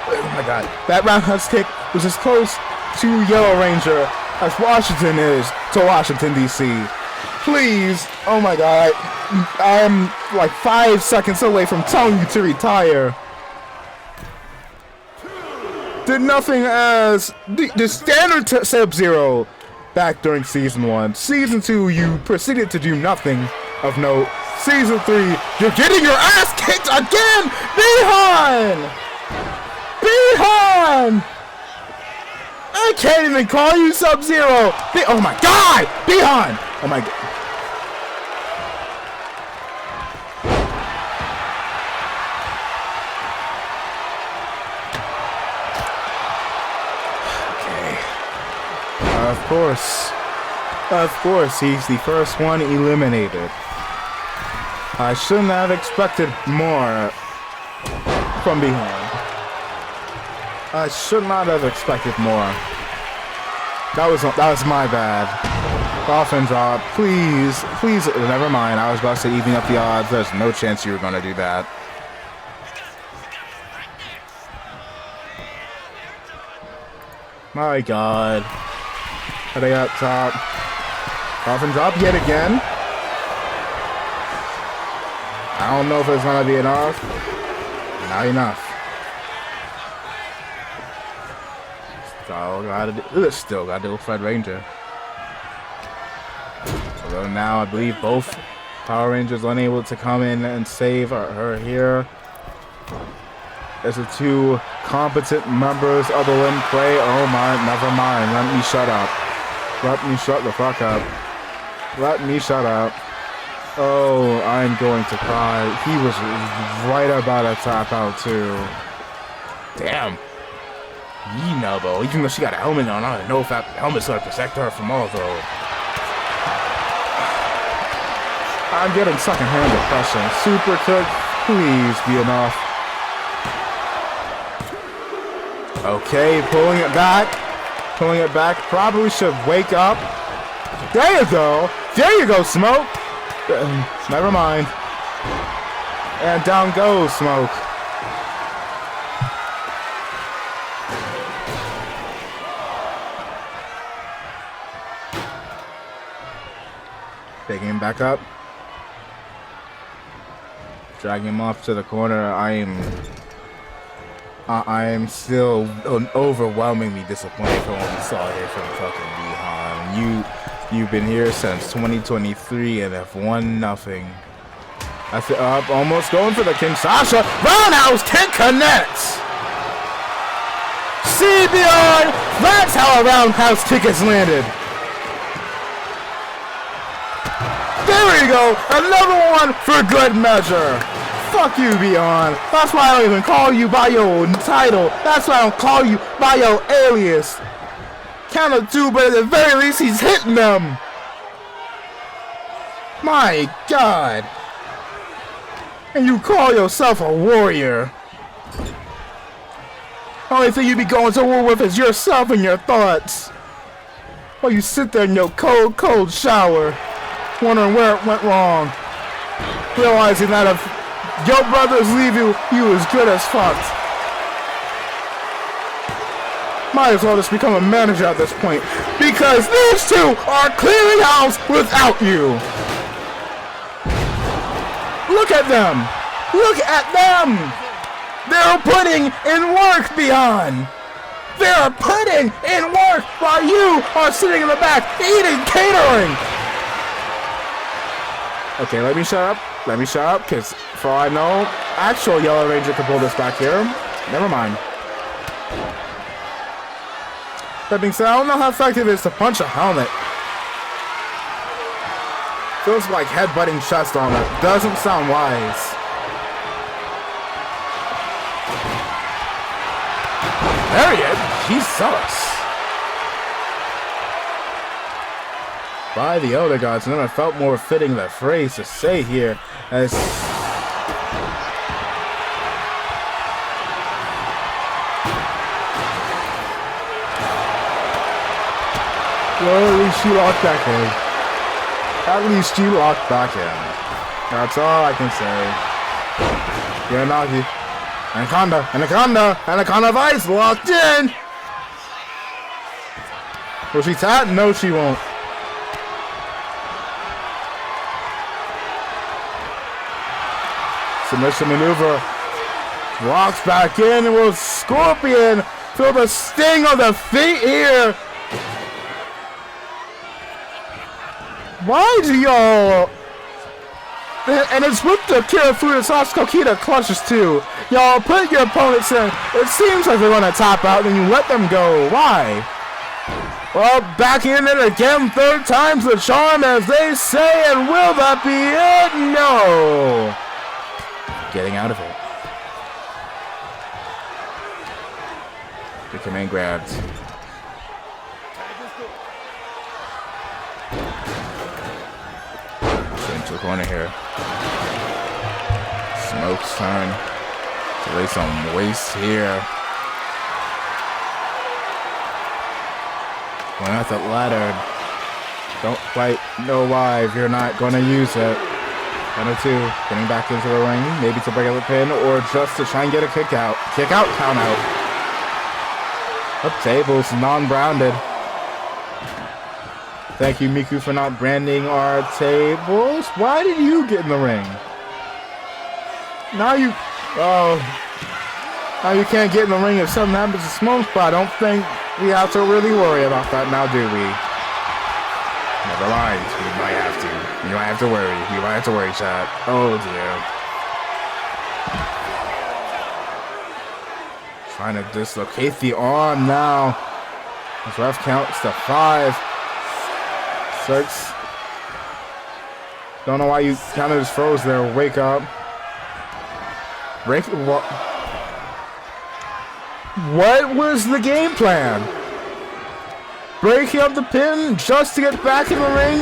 Oh my god. That roundhouse kick was as close to Yellow Ranger as Washington is to Washington, D.C. Please. Oh my god. I am like 5 seconds away from telling you to retire. Did nothing as the standard Sub-Zero back during Season 1. Season 2, you proceeded to do nothing of note. Season 3, you're getting your ass kicked again! Bihan! I can't even call you Sub-Zero! Oh my god! Bihan! Oh my god. Of course. Of course, he's the first one eliminated. I shouldn't have expected more from behind. I should not have expected more. That was my bad. Dolphin drop, please, please. Never mind. I was about to say even up the odds. There's no chance you were gonna do that. My God. Are they up top? Dolphin drop yet again. I don't know if it's gonna be enough. Not enough. Still gotta do a Fred Ranger. Although now I believe both Power Rangers unable to come in and save her here. There's the two competent members of the Limb play. Oh my, never mind. Let me shut up. Let me shut the fuck up. Let me shut up. Oh, I'm going to cry. He was right about to tap out too. Damn. Knee elbow. Even though she got a helmet on, I don't know if that helmet's gonna protect her from all though. I'm getting secondhand depression. Super kick, please be enough. Okay, pulling it back. Pulling it back. Probably should wake up. There you go. There you go, Smoke. Never mind. And down goes Smoke. Picking him back up. Dragging him off to the corner. I am still overwhelmingly disappointed for what we saw here from fucking Bihan. You've been here since 2023 and have won nothing. That's it up, almost going for the Kinshasa. Roundhouse kick connects. See Beyond. That's how a roundhouse kick is landed. There we go. Another one for good measure. Fuck you, Beyond. That's why I don't even call you by your title. That's why I don't call you by your alias. Count of two, but at the very least, he's hitting them. My God. And you call yourself a warrior. Only thing you be going to war with is yourself and your thoughts. While you sit there in your cold, cold shower, wondering where it went wrong. Realizing that if your brothers leave you, you as good as fucked. Might as well just become a manager at this point, because these two are clearing house without you. Look at them. Look at them. They're putting in work, Beyond. They're putting in work while you are sitting in the back eating catering. Okay, let me shut up. Let me shut up, because for all I know, actual Yellow Ranger can pull this back here. Never mind. That being said, I don't know how effective it is to punch a helmet. Feels like headbutting chest armor. Doesn't sound wise. There he is. Jesus. By the Elder Gods, and then I felt more fitting the phrase to say here as well, at least she locked back in. At least you locked back in. That's all I can say. Yanagi. Anaconda. Anaconda. Anaconda Vice locked in. Will she tap? No, she won't. Submission maneuver. Rocks back in and will Scorpion feel the sting of the feet here. Why do y'all... And it's with the Kirifuda Sasuke Kita clutches too. Y'all put your opponents in. It seems like they're going to tap out and you let them go. Why? Well, back in it again. Third time's the charm, as they say. And will that be it? No. Getting out of it. The command grabs. to the corner here. Smoke's turn to lay some waste here. Going at the ladder. Don't quite know why if you're not going to use it. 1 or 2. Getting back into the ring. Maybe to break up the pin or just to try and get a kick out. Kick out, count out. Up tables, non-branded. Thank you, Miku, for not branding our tables. Why did you get in the ring? Now you can't get in the ring if something happens to Smoke, but I don't think we have to really worry about that now, do we? Never mind. We might have to. You might have to worry. You might have to worry, chat. Oh, dear. Trying to dislocate the arm now. His ref counts to 5. 6. Don't know why you kind of just froze there. Wake up. Break. What was the game plan? Breaking up the pin just to get back in the ring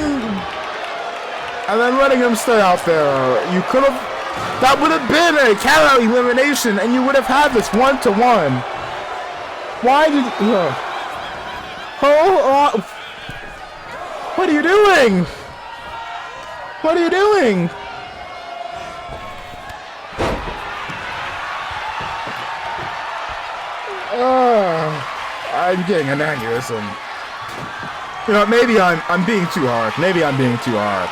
and then letting him stay out there. You could have. That would have been a count-out elimination and you would have had this 1-to-1. Why did. Hold on. What are you doing? What are you doing? I'm getting an aneurysm. You know, maybe I'm being too hard. Maybe I'm being too hard.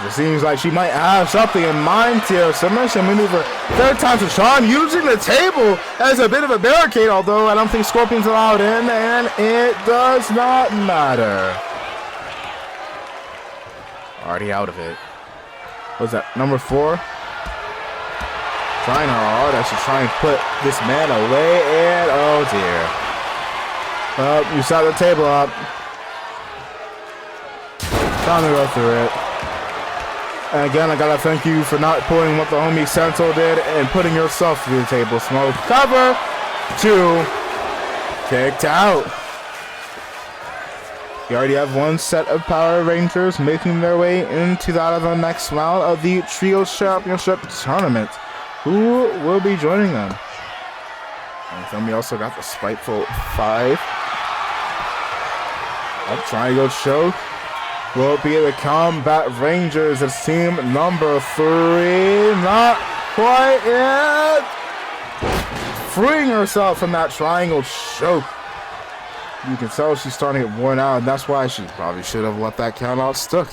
It seems like she might have something in mind here. Submission maneuver. 3rd time's a charm. Using the table as a bit of a barricade, although I don't think Scorpion's allowed in, and it does not matter. Already out of it. What's that? Number 4? Trying hard. I should try and put this man away, and oh dear. Well, you set the table up. Time to go through it. And again, I gotta thank you for not pulling what the homie Sento did and putting yourself through the table. Smoke cover. 2. Kicked out. You already have 1 set of Power Rangers making their way into that of the next round of the Trio Championship Tournament. Who will be joining them? And then we also got the Spiteful 5. Up triangle choke. Will be the Combat Rangers. It's team number 3. Not quite yet. Freeing herself from that triangle choke. You can tell she's starting to get worn out, and that's why she probably should have let that count out stick.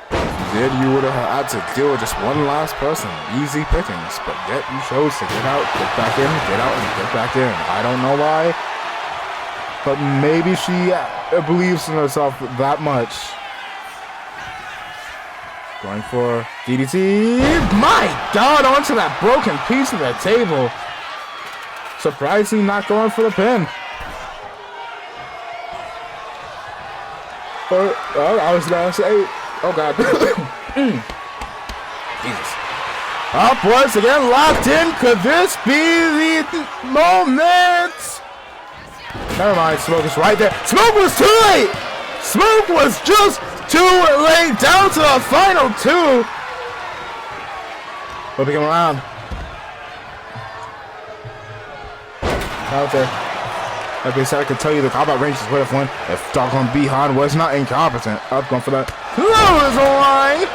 Did you would have had to deal with just one last person. Easy pickings, but yet you chose to get out, get back in, get out, and get back in. I don't know why, but maybe she believes in herself that much. Going for DDT. My God, onto that broken piece of the table. Surprisingly not going for the pin. I was gonna say, oh God. Jesus. Up once again, locked in. Could this be the moment? Never mind, Smoke is right there. Smoke was too late. Smoke was just too late. Down to the final 2. Flipping him around. Out there. Like I said, I could tell you the Combat Rangers would have won if doggone Bihan was not incompetent. Up going for that clothesline.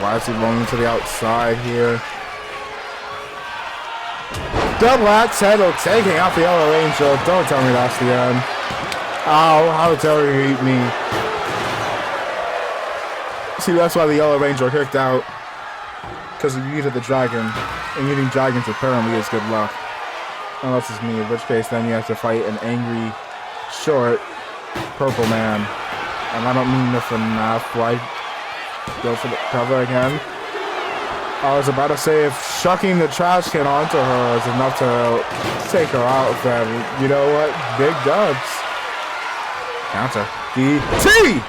Why is he rolling to the outside here? Double axe handle taking out the Yellow Ranger. Don't tell me that's the end. Ow, how dare you eat me. See, that's why the Yellow Ranger kicked out. Because you needed the dragon. And eating dragons apparently is good luck. Unless it's me, in which case then you have to fight an angry, short, purple man. And I don't mean this enough. Why go for the cover again? I was about to say if shucking the trash can onto her is enough to take her out, then you know what? Big dubs. Counter. DT!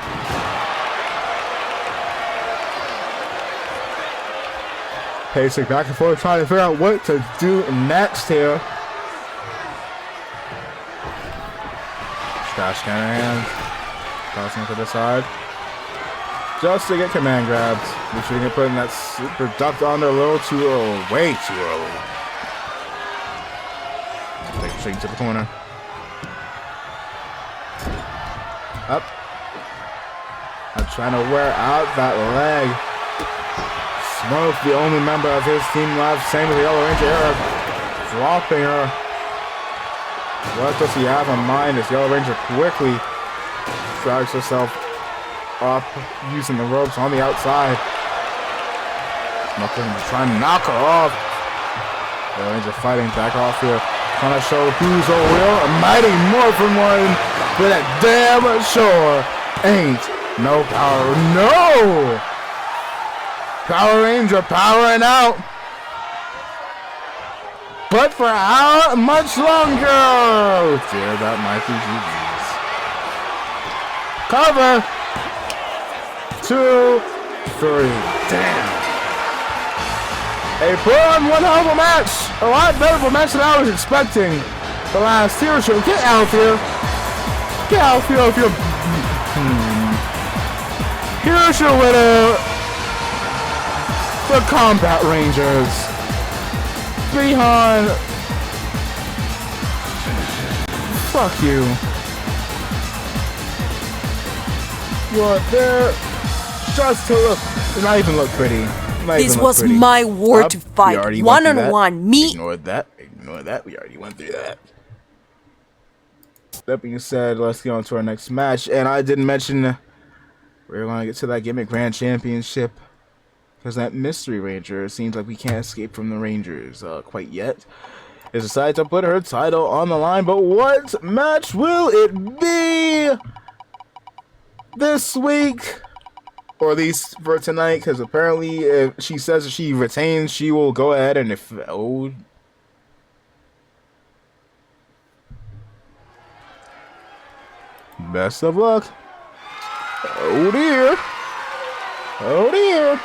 Pacing back and forth, trying to figure out what to do next here. Trash can in hand. Tossing to the side. just to get command grabs. We should get putting that super duck on there a little too early. Way too early. Take it straight to the corner. Up. I'm trying to wear out that leg. Smoke, the only member of his team left. Same with the Yellow Ranger here. Dropping her. What does he have in mind? This Yellow Ranger quickly drags herself up using the ropes on the outside. Nothing to try and knock her off. Yellow Ranger fighting back off here. Trying to show who's a real mighty Morphin one. But that damn sure ain't no power. No! Power Ranger powering out. But for how much longer? Oh dear, that might be GG's. Cover. 2, 3. Damn. A full-on one hell of a match. A lot better of a match than I was expecting. The last tier show. Get out here. Get out here if you're... Here's your winner. The Combat Rangers. Behind. Fuck you. You're there just to look. Not even look pretty. This was my war to fight. One-on-one. Me. Ignore that. Ignore that. We already went through that. That being said, let's get on to our next match. And I didn't mention we're going to get to that Gimmick Grand Championship. Because that Mystery Ranger, it seems like we can't escape from the Rangers quite yet. Has decided to put her title on the line, but what match will it be this week? Or at least for tonight, because apparently if she says if she retains, she will go ahead and if... Oh... Best of luck. Oh dear. Oh dear.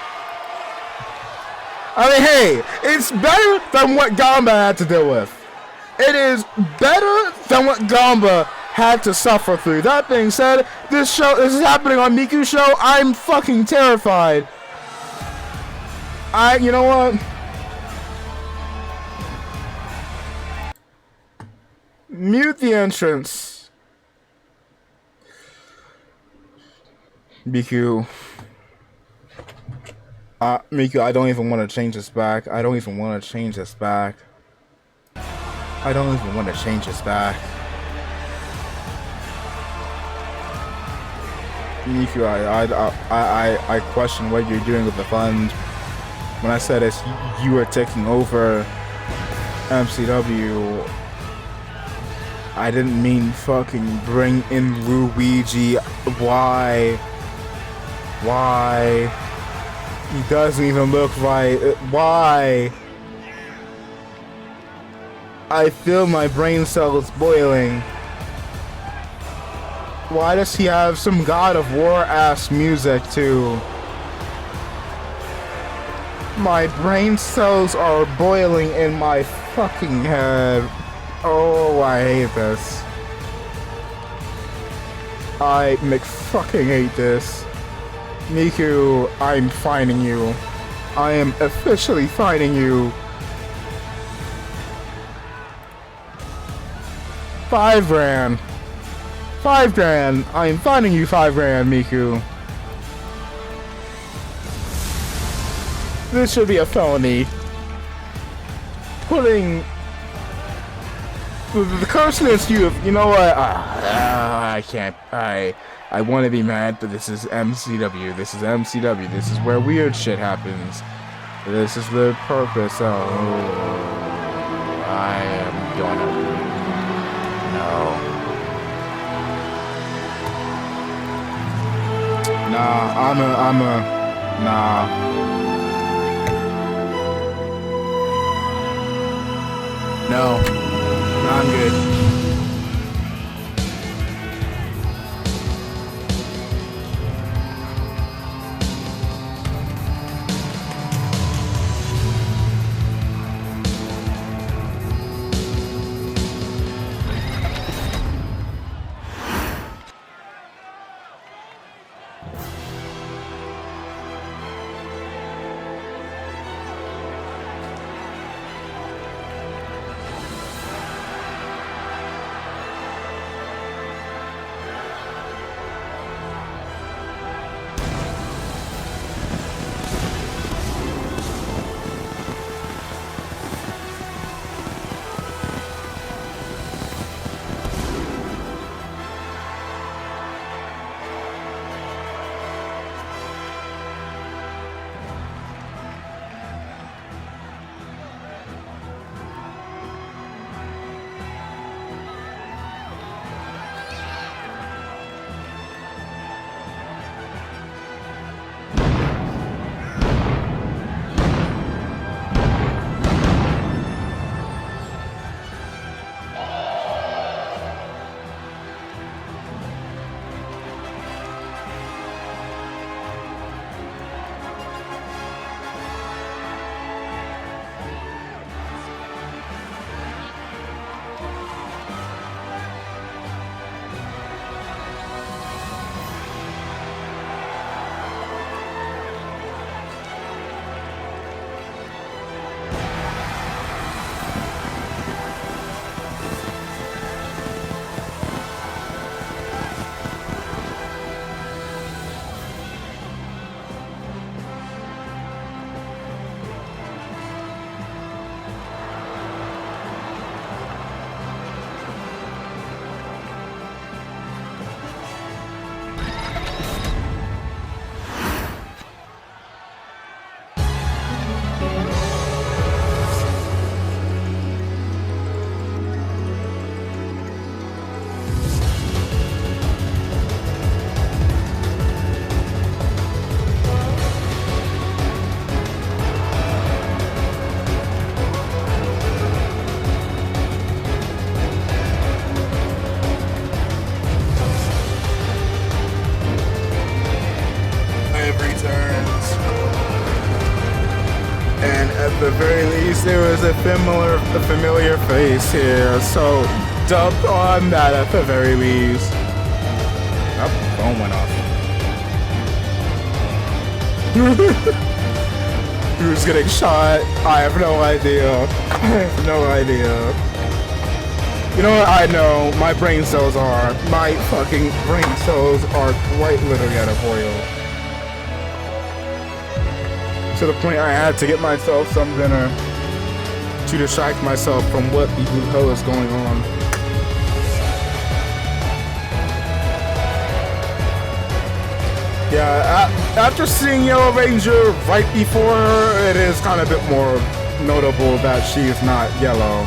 I mean, hey, it's better than what Gamba had to deal with. It is better than what Gamba had to suffer through. That being said, this is happening on Mcw show. I'm fucking terrified. You know what? Mute the entrance. Mcw. Mcw, I don't even want to change this back. I don't even want to change this back. I don't even want to change this back. Mcw, I question what you're doing with the fund. When I said it's you are taking over MCW, I didn't mean fucking bring in Luigi. Why? Why? He doesn't even look right. Why? I feel my brain cells boiling. Why does he have some God of War ass music too? My brain cells are boiling in my fucking head. Oh, I hate this. I fucking hate this. Mcw, I'm finding you. I am officially finding you. $5,000. $5,000. I am finding you $5,000, Mcw. This should be a felony. Putting the curse against you. You know what? I can't. I want to be mad, but this is MCW. This is MCW. This is where weird shit happens. This is the purpose. Oh, I am gonna. No. Nah, nah. No, I'm good. there is a familiar face here, so dub on that at the very least. Oh, phone went off. Who's getting shot? I have no idea. I have no idea. You know what? I know. My brain cells are. My fucking brain cells are quite literally out of oil. To the point I had to get myself some dinner to distract myself from what the hell is going on. Yeah, after seeing Yellow Ranger right before her, it is kind of a bit more notable that she is not yellow.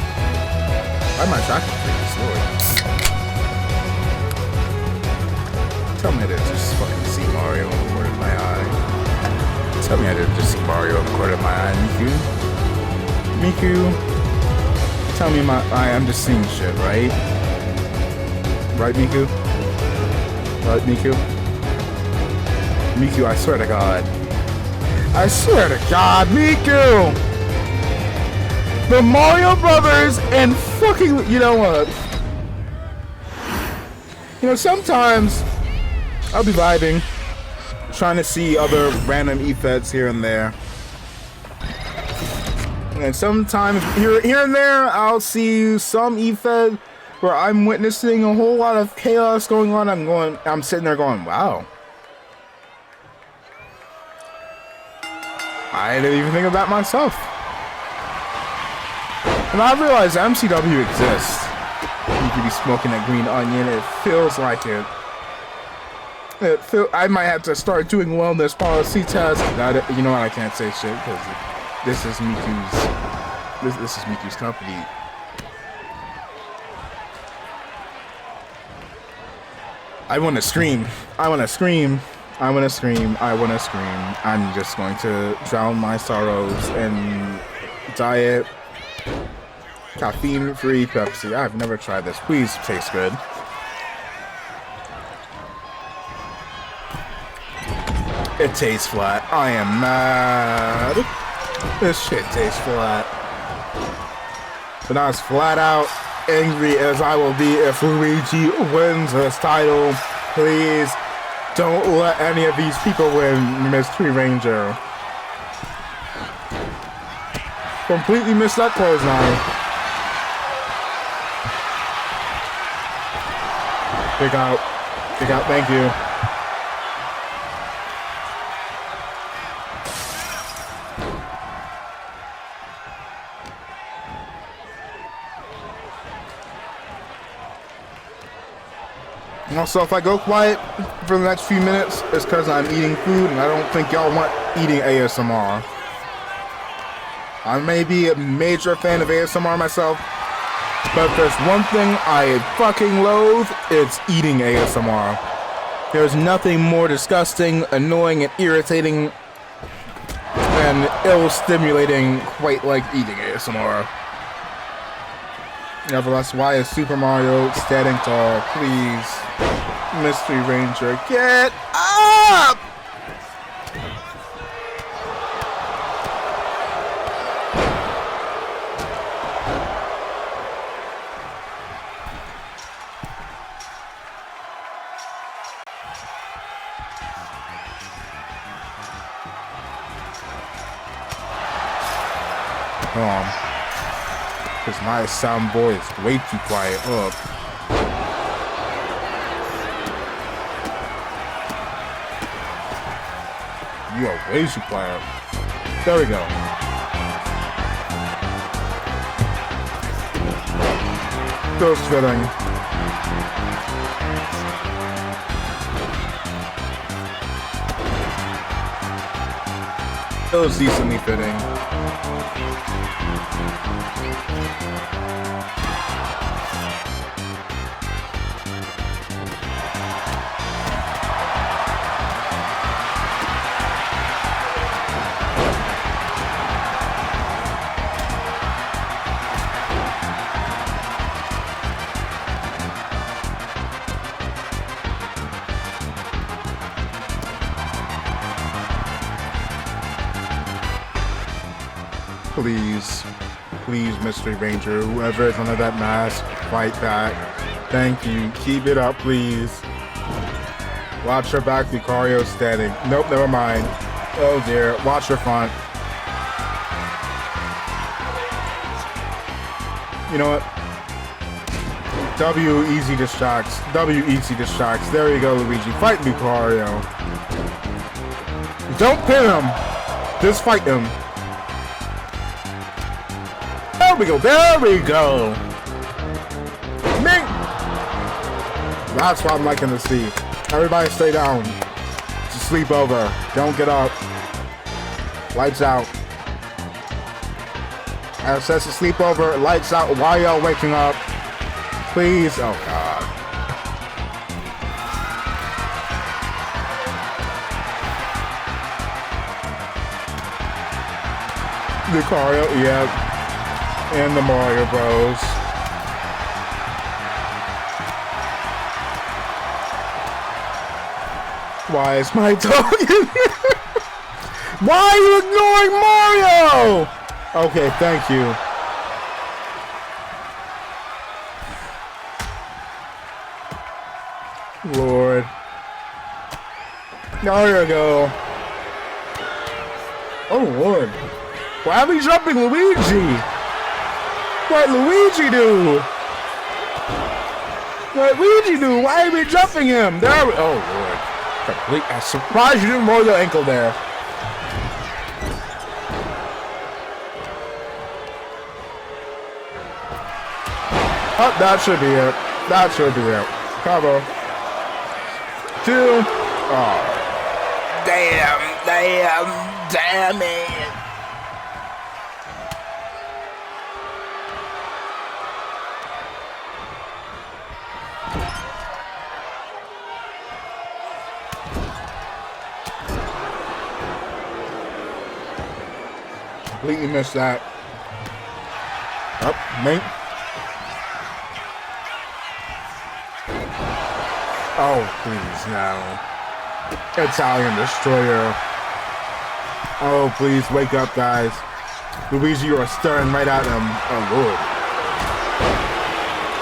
Why am I tracking pretty slowly? Tell me I didn't just fucking see Mario in the corner of my eye. Tell me I didn't just see Mario in the corner of my eye, Miku. Miku, tell me I'm just seeing shit, right? Right, Miku? Right, Miku? Miku, I swear to God. I swear to God, Miku! The Mario Brothers and fucking... You know what? You know, sometimes I'll be vibing, trying to see other random effects here and there. And sometimes here and there, I'll see some effect where I'm witnessing a whole lot of chaos going on. I'm sitting there going, wow. I didn't even think about myself. And I realized MCW exists. You could be smoking that green onion. It feels like it. I might have to start doing wellness policy tests. You know what? I can't say shit because this is Miku's. This is Miku's company. I want to scream. I want to scream. I want to scream. I want to scream. I'm just going to drown my sorrows in diet caffeine-free Pepsi. I've never tried this. Please taste good. It tastes flat. I am mad. This shit tastes flat. But not as flat out angry as I will be if Luigi wins this title. Please don't let any of these people win, Mystery Ranger. Completely missed that clothesline. Kick out. Kick out, thank you. Also, if I go quiet for the next few minutes, it's because I'm eating food and I don't think y'all want eating ASMR. I may be a major fan of ASMR myself, but if there's one thing I fucking loathe, it's eating ASMR. There's nothing more disgusting, annoying, and irritating and ill-stimulating quite like eating ASMR. Nevertheless, why is Super Mario standing tall? Please. Mystery Ranger, get up! Because my soundboard is way too quiet. Up. You are way too quiet. There we go. Feels fitting. Feels decently fitting. Please. please, Mystery Ranger. Whoever is under that mask, fight back. Thank you. Keep it up, please. Watch your back, Lucario standing. Nope, never mind. Oh dear. Watch your front. You know what? W easy distracts. W easy distracts. There you go, Luigi. Fight Lucario. Don't pin him. Just fight him. There we go. There we go. Ming. That's what I'm liking to see. Everybody stay down. Just sleep over. Don't get up. Lights out. As it says to sleep over, lights out while y'all waking up. Please. Oh, God. Lucario, yep. And the Mario Bros. Why is my dog in here? Why are you ignoring Mario? Okay, thank you. Lord. There you go. Oh, Lord. Why are we jumping Luigi? What Luigi do? What Luigi do? Why are we jumping him? There we, oh, Lord. I'm surprised you didn't roll your ankle there. Oh, that should be it. That should be it. Cover. 2. Oh. Damn it. Completely missed that. Up, mate. Oh, please, no. Italian Destroyer. Oh, please, wake up, guys. Luigi, you are staring right at him. Oh, Lord.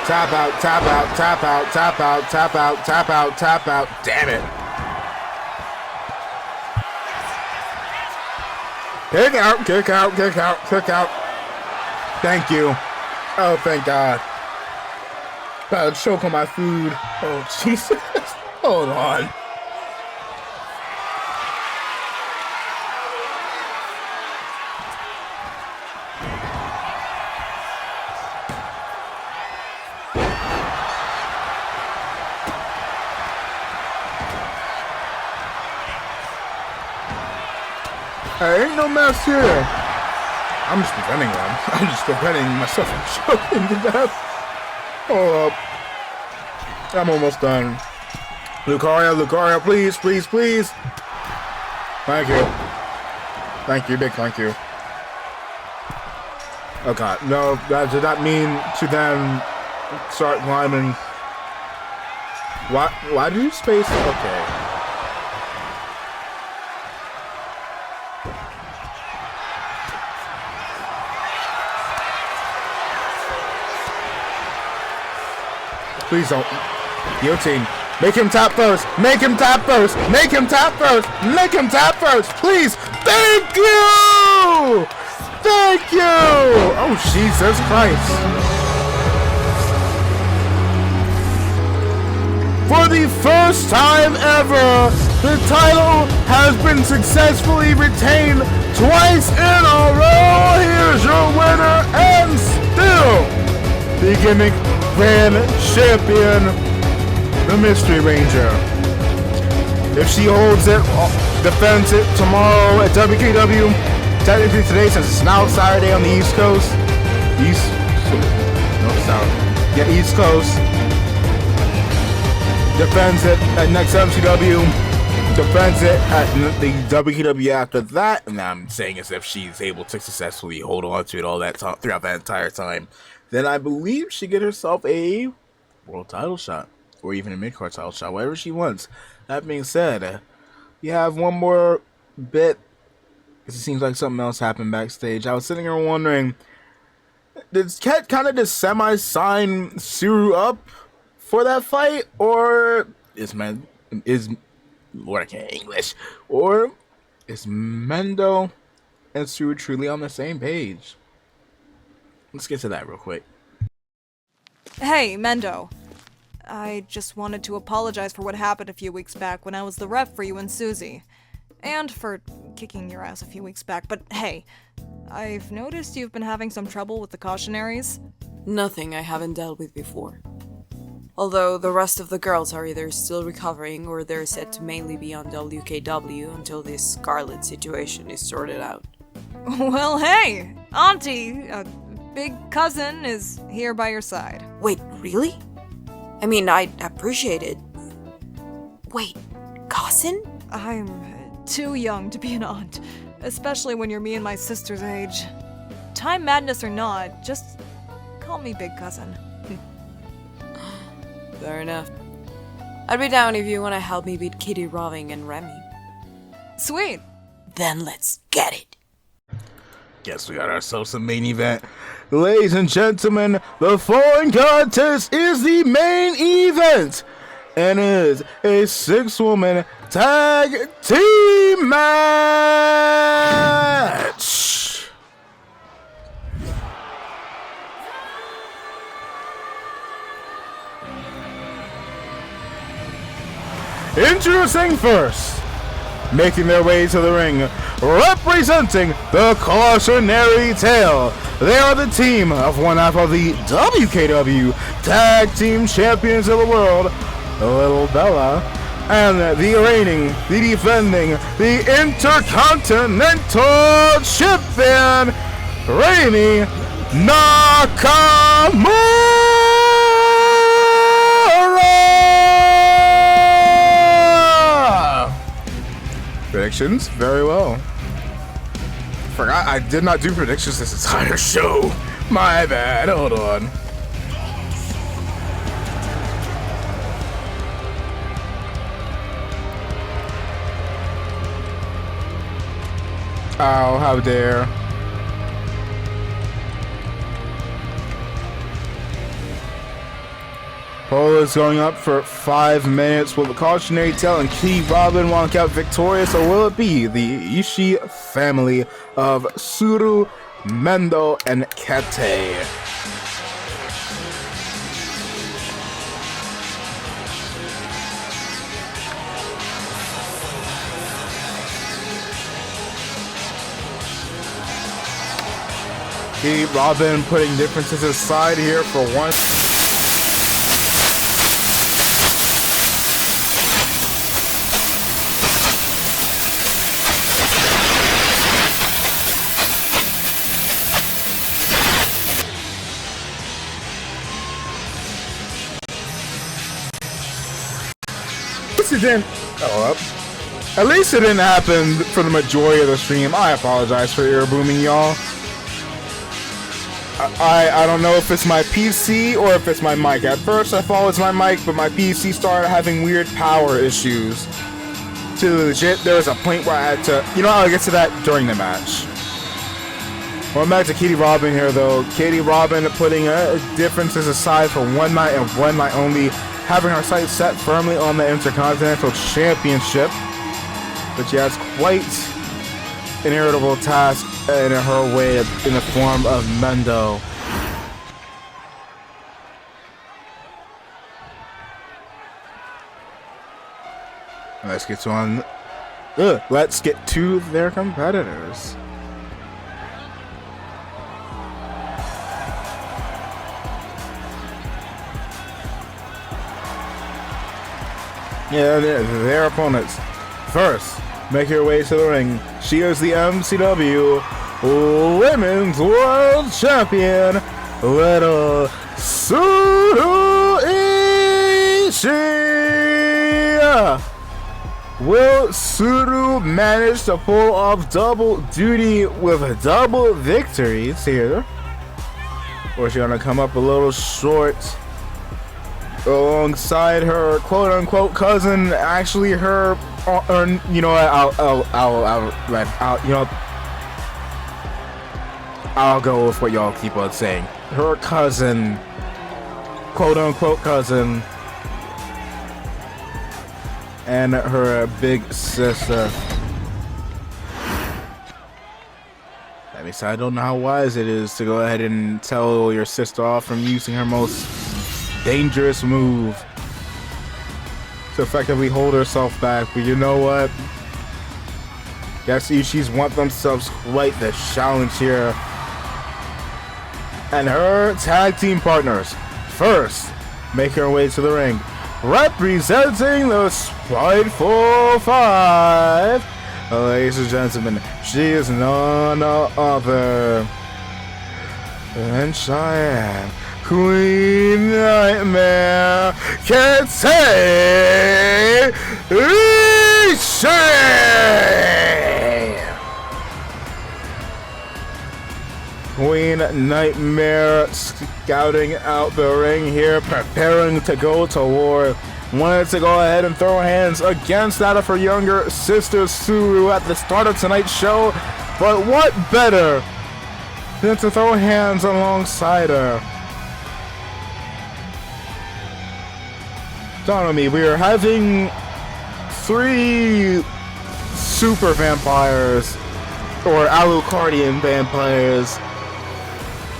Tap out, tap out, tap out, tap out, tap out, tap out, tap out. Damn it. Kick out, kick out, kick out, kick out. Thank you. Oh, thank God. About to choke on my food. Oh, Jesus. Hold on. There ain't no mess here. I'm just preventing them. I'm just preventing myself from choking to death. Hold up. I'm almost done. Lucario, Lucario, please, please, please. Thank you. Thank you, big thank you. Oh God, no, that did not mean to then start climbing. Why did you space? Okay. Please don't. Guillotine. Make him tap first. Make him tap first. Make him tap first. Make him tap first. Please. Thank you. Thank you. Oh, Jesus Christ. For the first time ever, the title has been successfully retained twice in a row. Here's your winner and still the gimmick Grand Champion, the Mystery Ranger. If she holds it, defends it tomorrow at WKW, technically today since it's now Saturday on the East Coast. East Coast. Defends it at next MCW. Defends it at the WKW after that. And I'm saying as if she's able to successfully hold on to it all that time throughout that entire time. Then I believe she get herself a world title shot, or even a mid-card title shot, whatever she wants. That being said, you have one more bit, because it seems like something else happened backstage. I was sitting here wondering, did Ket kind of just semi-sign Suru up for that fight, or is Lord, I can't English, or is Mendo and Suru truly on the same page? Let's get to that real quick. Hey, Mendo. I just wanted to apologize for what happened a few weeks back when I was the ref for you and Susie. And for kicking your ass a few weeks back, but hey, I've noticed you've been having some trouble with the cautionaries. Nothing I haven't dealt with before. Although the rest of the girls are either still recovering or they're said to mainly be on WKW until this Scarlet situation is sorted out. Well, hey, Auntie, big cousin, is here by your side. Wait, really? I mean, I appreciate it. Wait, cousin? I'm too young to be an aunt, especially when you're me and my sister's age. Time madness or not, just call me big cousin. Fair enough. I'd be down if you want to help me beat Kitty Roving and Remy. Sweet. Then let's get it. Guess we got ourselves a main event. Ladies and gentlemen, the following contest is the main event and is a 6-woman tag team match. Introducing first, making their way to the ring, representing the Cautionary Tale. They are the team of one half of the WKW Tag Team Champions of the World, Little Bella, and the reigning, the defending, the Intercontinental Champion, Remy Nakamura! Predictions? Very well. Forgot I did not do predictions this entire show. My bad. Hold on. Oh, how dare. Poll is going up for 5 minutes. Will the Cautionary Tale and Key Robin walk out victorious, or will it be the Ishii family of Suru, Mendo, and Kete? Key Robin putting differences aside here for one. At least it didn't happen for the majority of the stream. I apologize for ear booming, y'all. I don't know if it's my PC or if it's my mic. At first I thought it was my mic, but my PC started having weird power issues. To legit, there was a point where I had to, I'll get to that during the match. Going back to Katie Robin here, though. Katie Robin putting differences aside for one night and one night only, having her sights set firmly on the Intercontinental Championship. But she has quite an irritable task in her way in the form of Mendo. Let's get to their competitors. Yeah, their opponents. First, make your way to the ring. She is the MCW Women's World Champion, Little Suru Ishii. Will Suru manage to pull off double duty with double victories here? Or is she gonna come up a little short alongside her quote-unquote cousin? Actually, her, I'll go with what y'all keep on saying. her cousin, quote-unquote cousin, and her big sister. That means I don't know how wise it is to go ahead and tell your sister off from using her most dangerous move to effectively hold herself back. But you know what? Guess Ishis want themselves quite the challenge here. And her tag team partners first make her way to the ring, representing the Spiteful Five. Ladies and gentlemen, she is none other than Cheyenne Queen Nightmare Kente Ishii. Queen Nightmare scouting out the ring here, preparing to go to war. Wanted to go ahead and throw hands against that of her younger sister Suru at the start of tonight's show, but what better than to throw hands alongside her? Dawn on me, we are having 3 super vampires, or Alucardian vampires,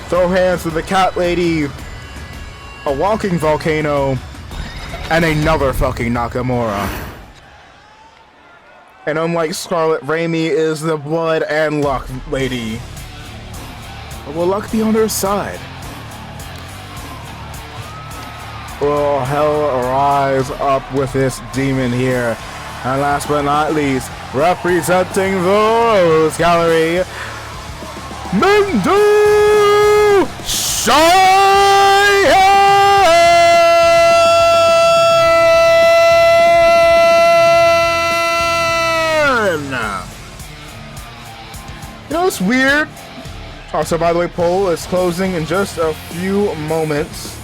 throw hands with the cat lady, a walking volcano, and another fucking Nakamura. And unlike Scarlet, Raimi is the blood and luck lady. But will luck be on her side? Will hell rise up with this demon here? And last but not least, representing the Rose Gallery, Mcw You know, it's weird. Also, by the way, poll is closing in just a few moments.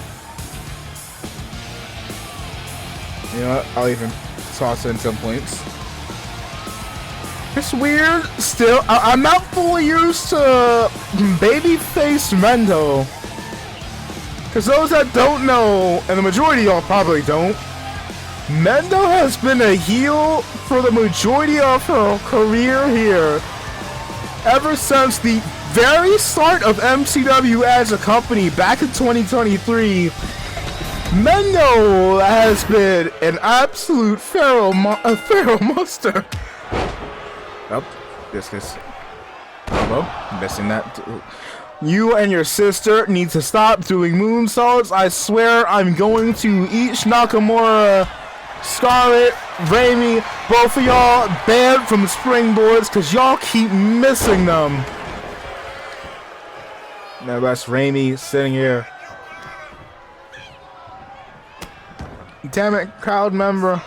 You know what? I'll even toss in some points. It's weird still. I'm not fully used to babyface Mendo. Because those that don't know, and the majority of y'all probably don't, Mendo has been a heel for the majority of her career here. Ever since the very start of MCW as a company back in 2023, Mendo has been an absolute feral monster. Oh, this is combo. Missing that too. You and your sister need to stop doing moonsaults. I swear I'm going to each Nakamura, Scarlet, Raimi, both of y'all banned from springboards because y'all keep missing them. Now that's Raimi sitting here. Damn it, crowd member.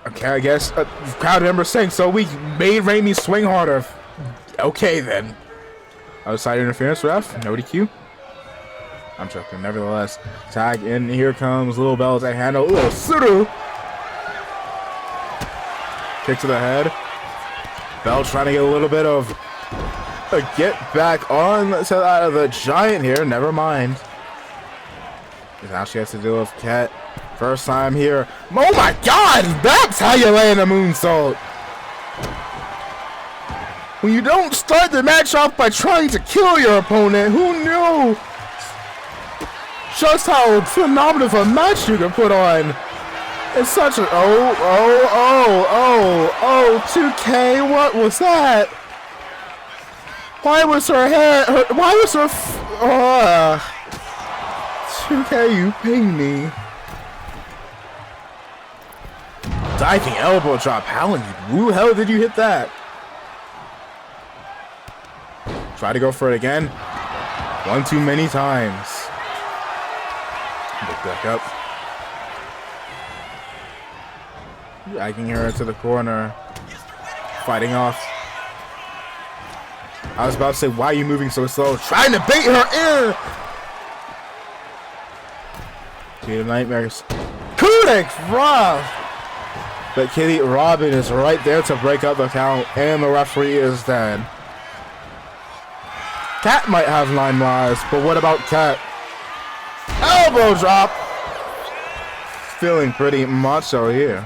Okay, I guess crowd member saying so we made Raimi swing harder. Okay then. Outside interference, ref. No DQ. I'm joking. Nevertheless, tag in. Here comes Little Bell to handle. Ooh, Suru. Kick to the head. Bell trying to get a little bit of a get back on to that of the Giant here. Never mind. Now she has to deal with Cat. First time here. Oh my God! That's how you land a moonsault. When you don't start the match off by trying to kill your opponent, who knew just how phenomenal of a match you can put on? It's such a 2K. What was that? Why was her head? Why was her? 2K, you ping me. Diving elbow drop. How in the hell did you hit that? Try to go for it again. One too many times. Get back up. Dragging her to the corner. Fighting off. I was about to say, why are you moving so slow? Trying to bait her in. Kitty Nightmares. Kudik Rob. But Kitty Robin is right there to break up the count, and the referee is dead. Cat might have 9 lives, but what about Cat? Elbow drop! Feeling pretty macho here.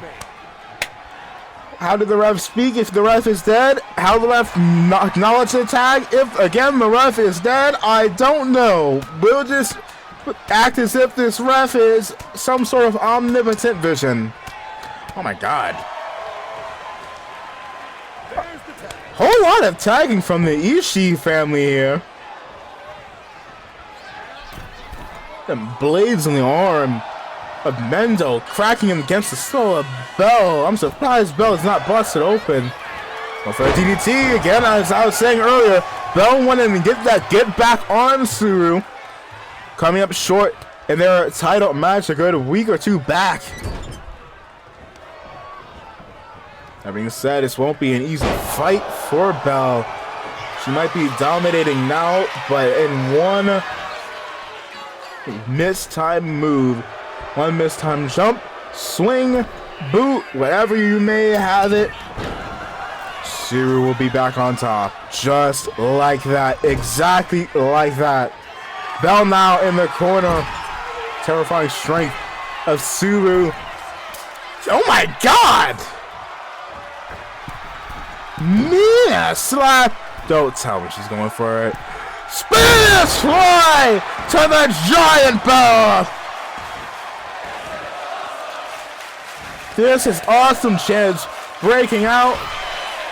How did the ref speak? If the ref is dead, how the ref acknowledge the tag? If, again, the ref is dead, I don't know. We'll just act as if this ref is some sort of omnipotent vision. Oh my god. Whole lot of tagging from the Ishii family here. Them blades on the arm of Mendo cracking him against the skull of Bell. I'm surprised Bell is not busted open. Well, for a DDT, again, as I was saying earlier, Bell wanted to get that get back on Tsuru. Coming up short in their title match a good week or two back. That being said, this won't be an easy fight for Bell. She might be dominating now, but in one mistimed move, one mistimed jump, swing, boot, whatever you may have it, Tsuru will be back on top. Just like that. Exactly like that. Bell now in the corner. Terrifying strength of Tsuru. Oh my god! Mia slap. Don't tell me she's going for it. Spinach fly to the giant Bell. This is awesome chance breaking out.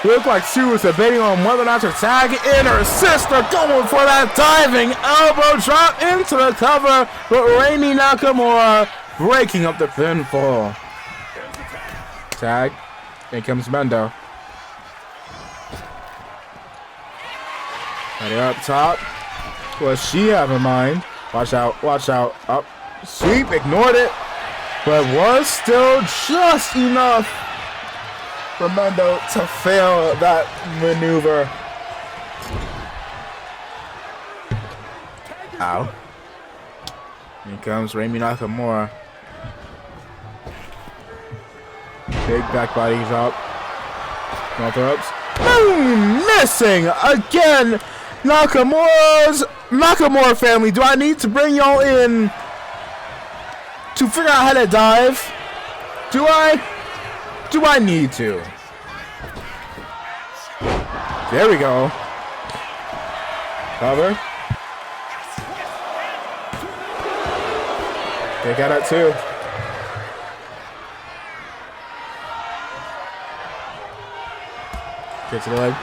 Look like Tsuru was debating on whether or not to tag in her sister, going for that diving elbow drop into the cover, but Reimi Nakamura breaking up the pinfall. Tag. Here comes Mendo. Got it up top. What she have in mind? Watch out, watch out. Up. Sweep, ignored it. But was still just enough for Mendo to fail that maneuver. Ow. Here comes Reimi Nakamura. Big back body drop. Mouth ups. Boom! Missing again. Nakamura family. Do I need to bring y'all in to figure out how to dive? Do I need to? There we go. Cover. They got it too. Kick to the leg.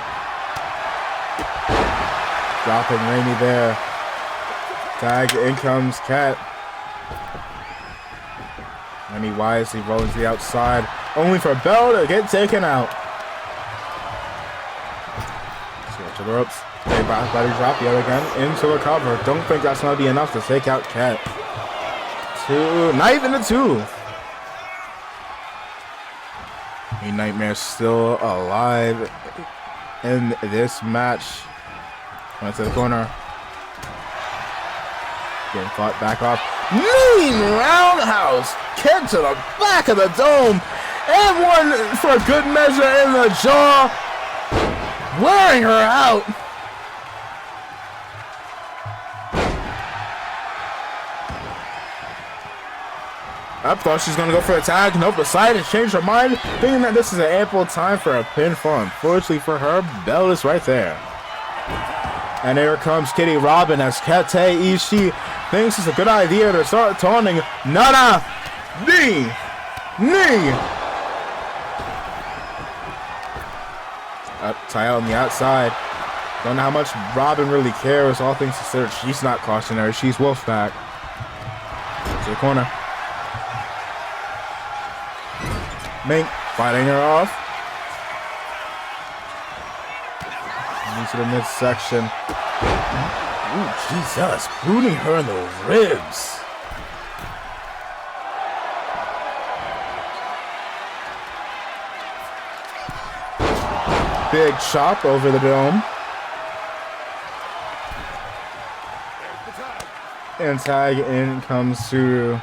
Dropping Reimi there. Tag, in comes Cat. Reimi wisely rolls to the outside, only for Bell to get taken out. Switch to the ropes. Big body drop yet again into the cover. Don't think that's going to be enough to take out Cat. Not even a 2. Nightmare still alive in this match. Went to the corner. Getting fought back off. Mean roundhouse kick to the back of the dome. And one for good measure in the jaw. Wearing her out. I thought she was going to go for a tag. Nope, decided to change her mind, thinking that this is an ample time for a pinfall. Unfortunately for her, Bell is right there. And here comes Kitty Robin as Kate Ishii thinks it's a good idea to start taunting Nana. Knee. Tie out on the outside. Don't know how much Robin really cares. All things considered, she's not cautionary. She's Wolfpack. To the corner. Mink fighting her off. Into the midsection. Ooh, Jesus. Booting her in the ribs. Big chop over the dome. And tag in comes Tsuru.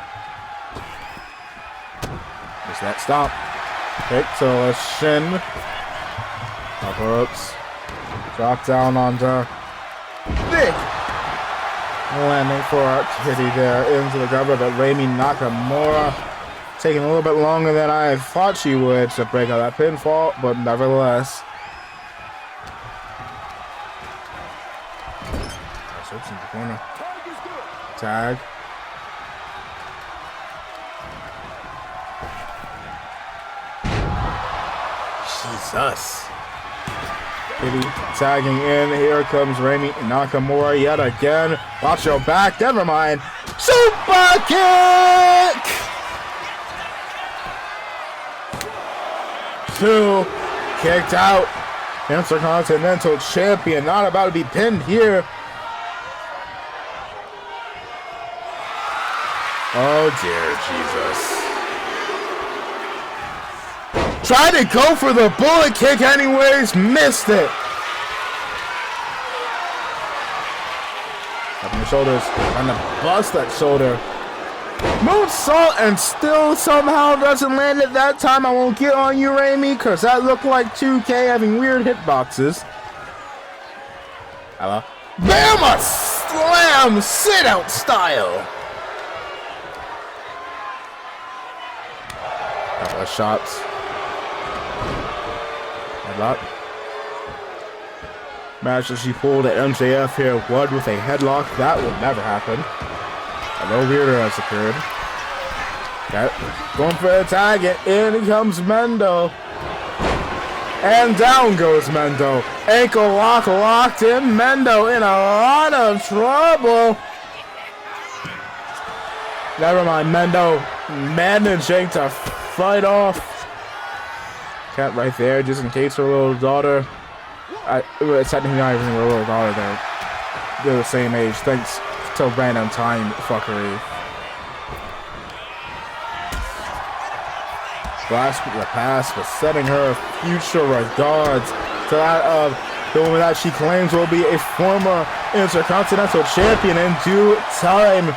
Just that stop. Kick to a shin. Upper ups. Drop down onto the kick. Landing for Kitty there into the cover, but Rami Nakamura taking a little bit longer than I thought she would to break out that pinfall, but nevertheless. Slips in the corner. Tag. Jesus. Kitty tagging in. Here comes Rami Nakamura yet again. Watch your back. Never mind. Super kick! 2. Kicked out. Intercontinental Champion. Not about to be pinned here. Oh dear Jesus. Tried to go for the bullet kick anyways, missed it. Up in the shoulders, trying to bust that shoulder. Moonsault and still somehow doesn't land it that time. I won't get on you, Rami, because that looked like 2K having weird hitboxes. Hello. Bama slam sit out style. Couple of shots. Headlock. Match that she pulled at MJF here. One with a headlock. That will never happen. A little weirder has occurred. Okay. Going for a tag. And in comes Mendo. And down goes Mendo. Ankle lock locked in. Mendo in a lot of trouble. Never mind. Mendo managing to fight off. Cat right there, just in case her little daughter. It's technically not even her little daughter. They're the same age. Thanks to random time fuckery. Blast with the past, but setting her future regards to that of the woman that she claims will be a former Intercontinental Champion in due time.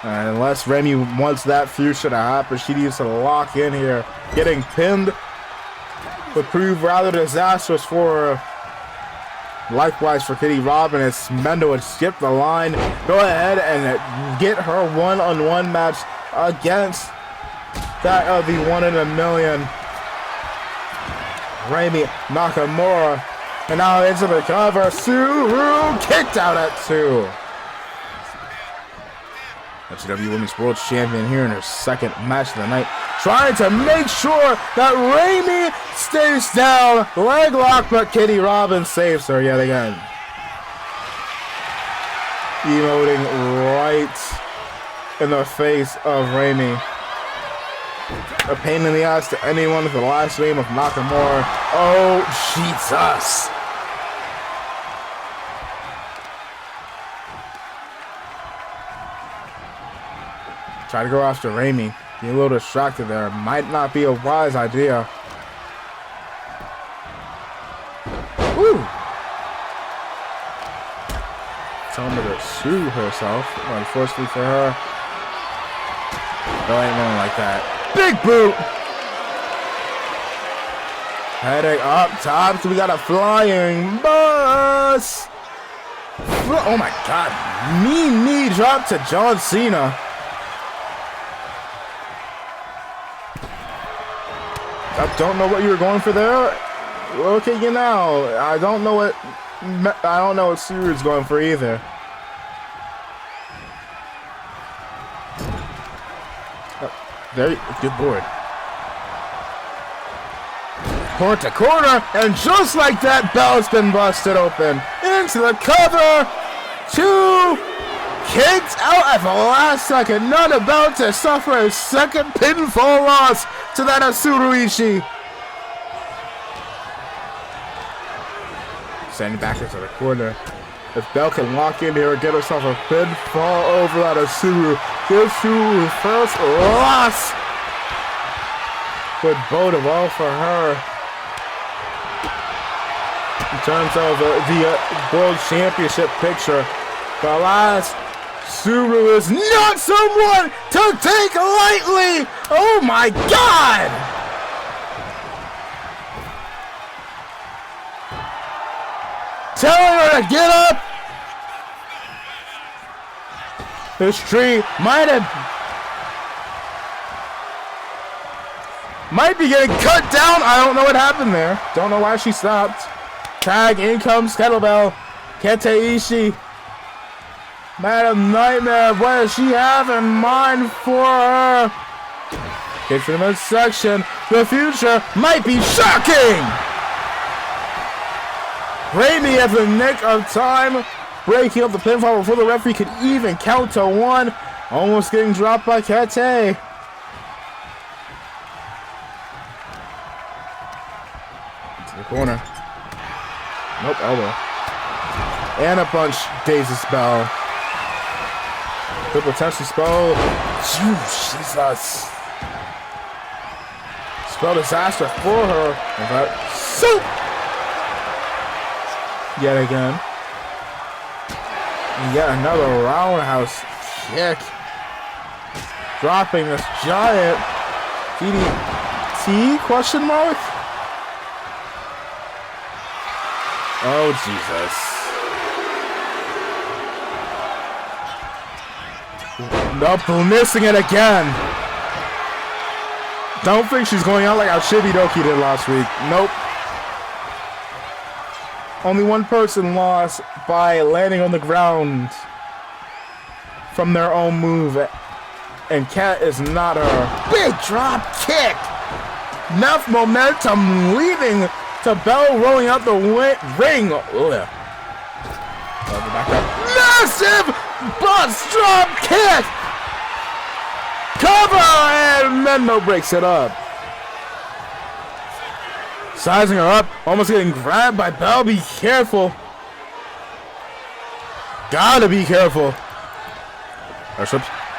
And unless Remy wants that future to happen, she needs to lock in here. Getting pinned would prove rather disastrous for her. Likewise for Kitty Robin, as Mendo would skip the line. Go ahead and get her one-on-one match against that of the 1 in a million Rami Nakamura. And now into the cover. Suru kicked out at 2. Mcw Women's World Champion here in her second match of the night, trying to make sure that Rami stays down. Leg lock, but Kitty Robin saves her yet again. Emoting right in the face of Rami. A pain in the ass to anyone with the last name of Nakamura. Oh, Jesus. Try to go after Rami. Be a little distracted there. Might not be a wise idea. Woo! Telling her to sue herself. Well, unfortunately for her, there ain't one like that. Big boot! Heading up top. We got a flying bus! Oh my god. Knee drop to John Cena. I don't know what you were going for there. Okay, you know, I don't know what Suru's going for either. Oh, there, good lord. Corner to corner, and just like that, bell's been busted open. Into the cover. 2. Kicked out at the last second. Not about to suffer a second pinfall loss to that of Tsuruishi. Sending back into the corner. If Bell can lock in here and get herself a pinfall over that of Tsuru, gives Tsuru her first loss. Would bode well for her in terms of the World Championship picture. But alas, Tsuru is not someone to take lightly! Oh my god! telling her to get up. This tree might be getting cut down. I don't know what happened there. Don't know why she stopped. Tag, in comes Kettlebell. Kente Ishii. Madam Nightmare, what does she have in mind for her? Hit for the midsection. The future might be shocking. Raimi at the nick of time, breaking up the pinfall before the referee could even count to one. Almost getting dropped by Kete. Into the corner. Nope, elbow. And a punch dazes Bell. Triple touch spell. Jesus. Spell disaster for her. Soup! Yet again. And yet another roundhouse kick. Dropping this giant DDT question mark? Oh, Jesus. Nope, missing it again. Don't think she's going out like how Shibidoki did last week. Nope. Only one person lost by landing on the ground from their own move. And Kat is not her. Big drop kick. Enough momentum leading to Bell rolling out the ring. Ugh. Back up. Massive bust drop kick. Cover, and Mendo breaks it up. Sizing her up, almost getting grabbed by Bell. Be careful. Gotta be careful.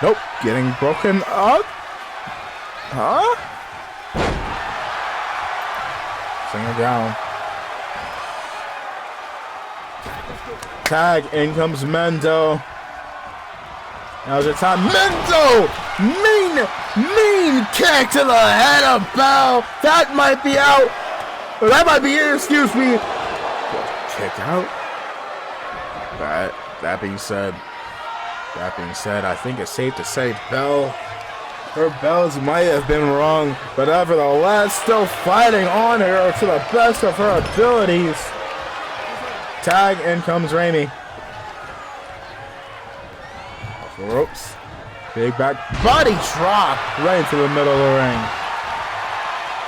Nope, getting broken up. Huh? Sing her down. Tag, in comes Mendo. Now's your time. Mendo! Mean kick to the head of Bell. That might be out. Or that might be it, excuse me. Kick out. That being said, I think it's safe to say her bells might have been wrong, but nevertheless, still fighting on her to the best of her abilities. Tag, in comes Raimi. Off the ropes. Big back body drop right into the middle of the ring.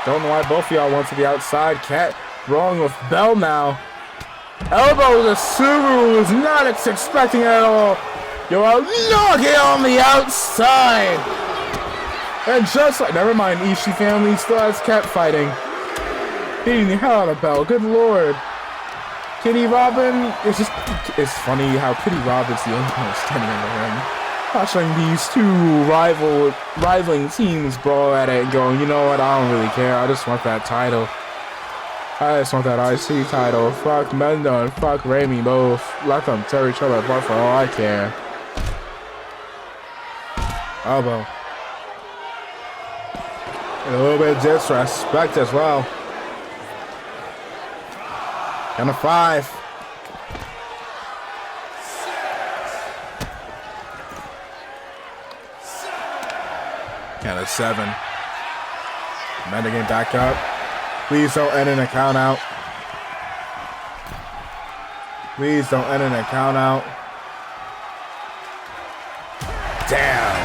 Don't know why both of y'all want to be outside. Cat rolling with Bell now. Elbow to Subaru was not expecting it at all. You're out knocking on the outside. And just like, never mind, Ishii family still has Cat fighting. Beating the hell out of Bell. Good lord. Kitty Robin, it's funny how Kitty Robin's the only one standing in the ring. Watching these two rivaling teams brawl at it and going, you know what, I don't really care. I just want that title. I just want that IC title. Fuck Mendo and fuck Raimi both. Let them tear each other apart for all I care. Elbow. And a little bit of disrespect as well. And a 5. Count of 7. Mendo getting back up. Please don't end in a count out. Please don't end in a count out. Damn.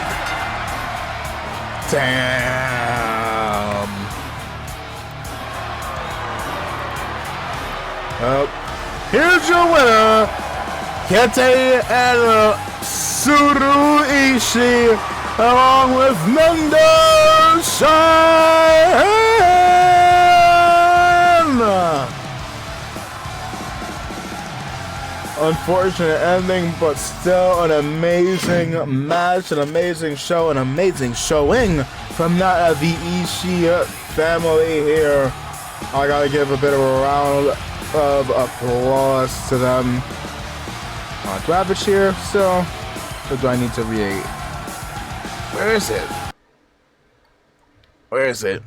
Here's your winner, Kete and Tsuru Ishii. Along with Mendo Shine. Unfortunate ending, but still an amazing match, an amazing show, an amazing showing from the Ishii family here. I gotta give a bit of a round of applause to them. Do I have a cheer still? Or do I need to re-8? Where is it? Where is it?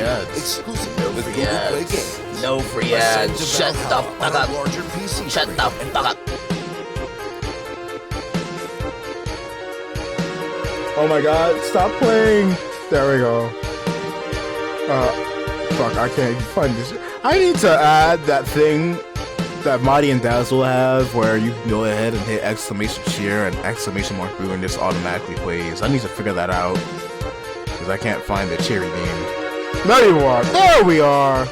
ads. Exclusive No for free Google Play ads. games. No free Ascend ads. to Shut the Valhalla fuck on a up. larger PC Shut the screen. fuck up. Oh my god, stop playing. There we go. Fuck, I can't even find this. I need to add that thing that Mighty and Dazzle have where you can go ahead and hit exclamation cheer and exclamation mark boo and this automatically plays. I need to figure that out because I can't find the cherry beam. There you are. There we are.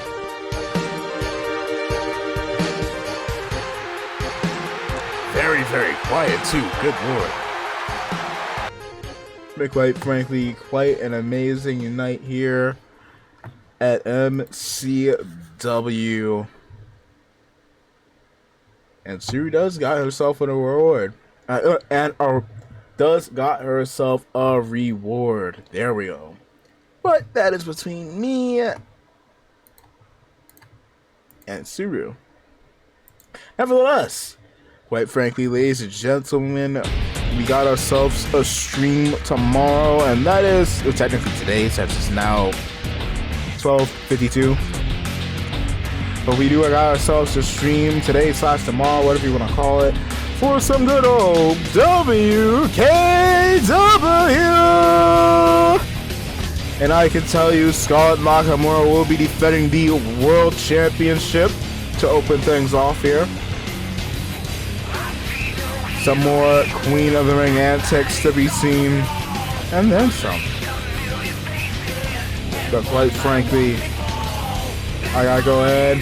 Very, very quiet too. Good lord. But quite frankly, quite an amazing night here at MCW. And Sue does got herself an award. Does got herself a reward. There we go. But that is between me and Suru. Nevertheless, quite frankly, ladies and gentlemen, we got ourselves a stream tomorrow, and that is technically today, since it's now 12:52. But we do got ourselves a stream today / tomorrow, whatever you want to call it, for some good old WKW. And I can tell you, Scarlett Nakamura will be defending the World Championship to open things off here. Some more Queen of the Ring antics to be seen, and then some. But quite frankly, I gotta go ahead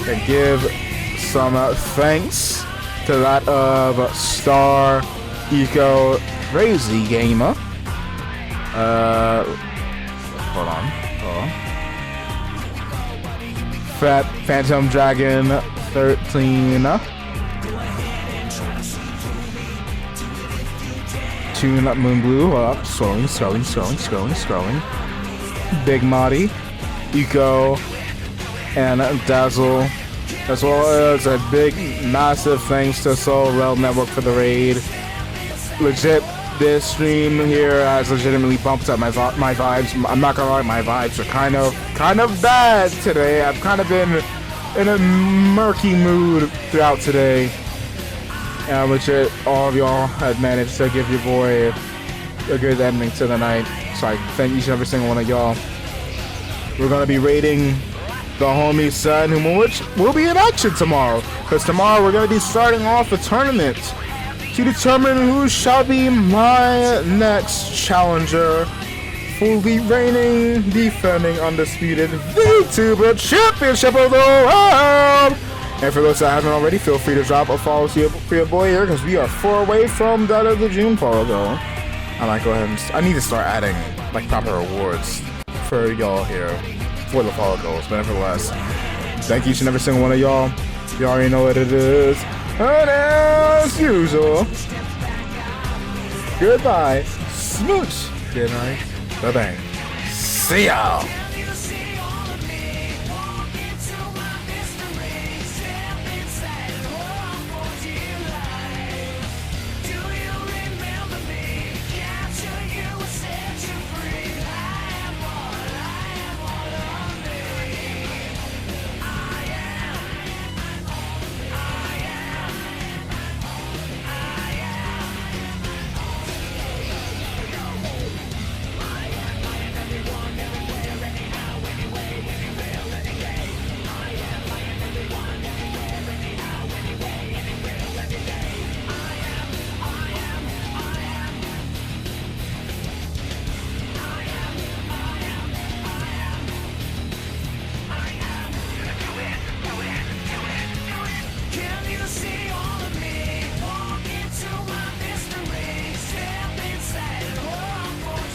and give some thanks to that of Star Eco Crazy Gamer. Hold on. Fat Phantom Dragon 13. Tune Up Moon Blue. Up. Scrolling. Big Marty, Eco, and Dazzle, as well as a big, massive thanks to Soul Realm Network for the raid. Legit, this stream here has legitimately bumped up my vibes. I'm not gonna lie, my vibes are kind of bad today. I've kind of been in a murky mood throughout today. And legit, all of y'all have managed to give your boy a good ending to the night. So I thank each and every single one of y'all. We're gonna be raiding the homie son, which will be in action tomorrow. Because tomorrow we're gonna be starting off a tournament to determine who shall be my next challenger for the reigning, defending, undisputed VTuber Championship of the World. And for those that haven't already, feel free to drop a follow to your boy here, because we are 4 away from that of the June follow though. I might go ahead and I need to start adding like proper rewards for y'all here for the follow goals. But nevertheless, thank each and every single one of y'all. You already know what it is. And as usual, goodbye, smooch, good night, bye bye, see y'all.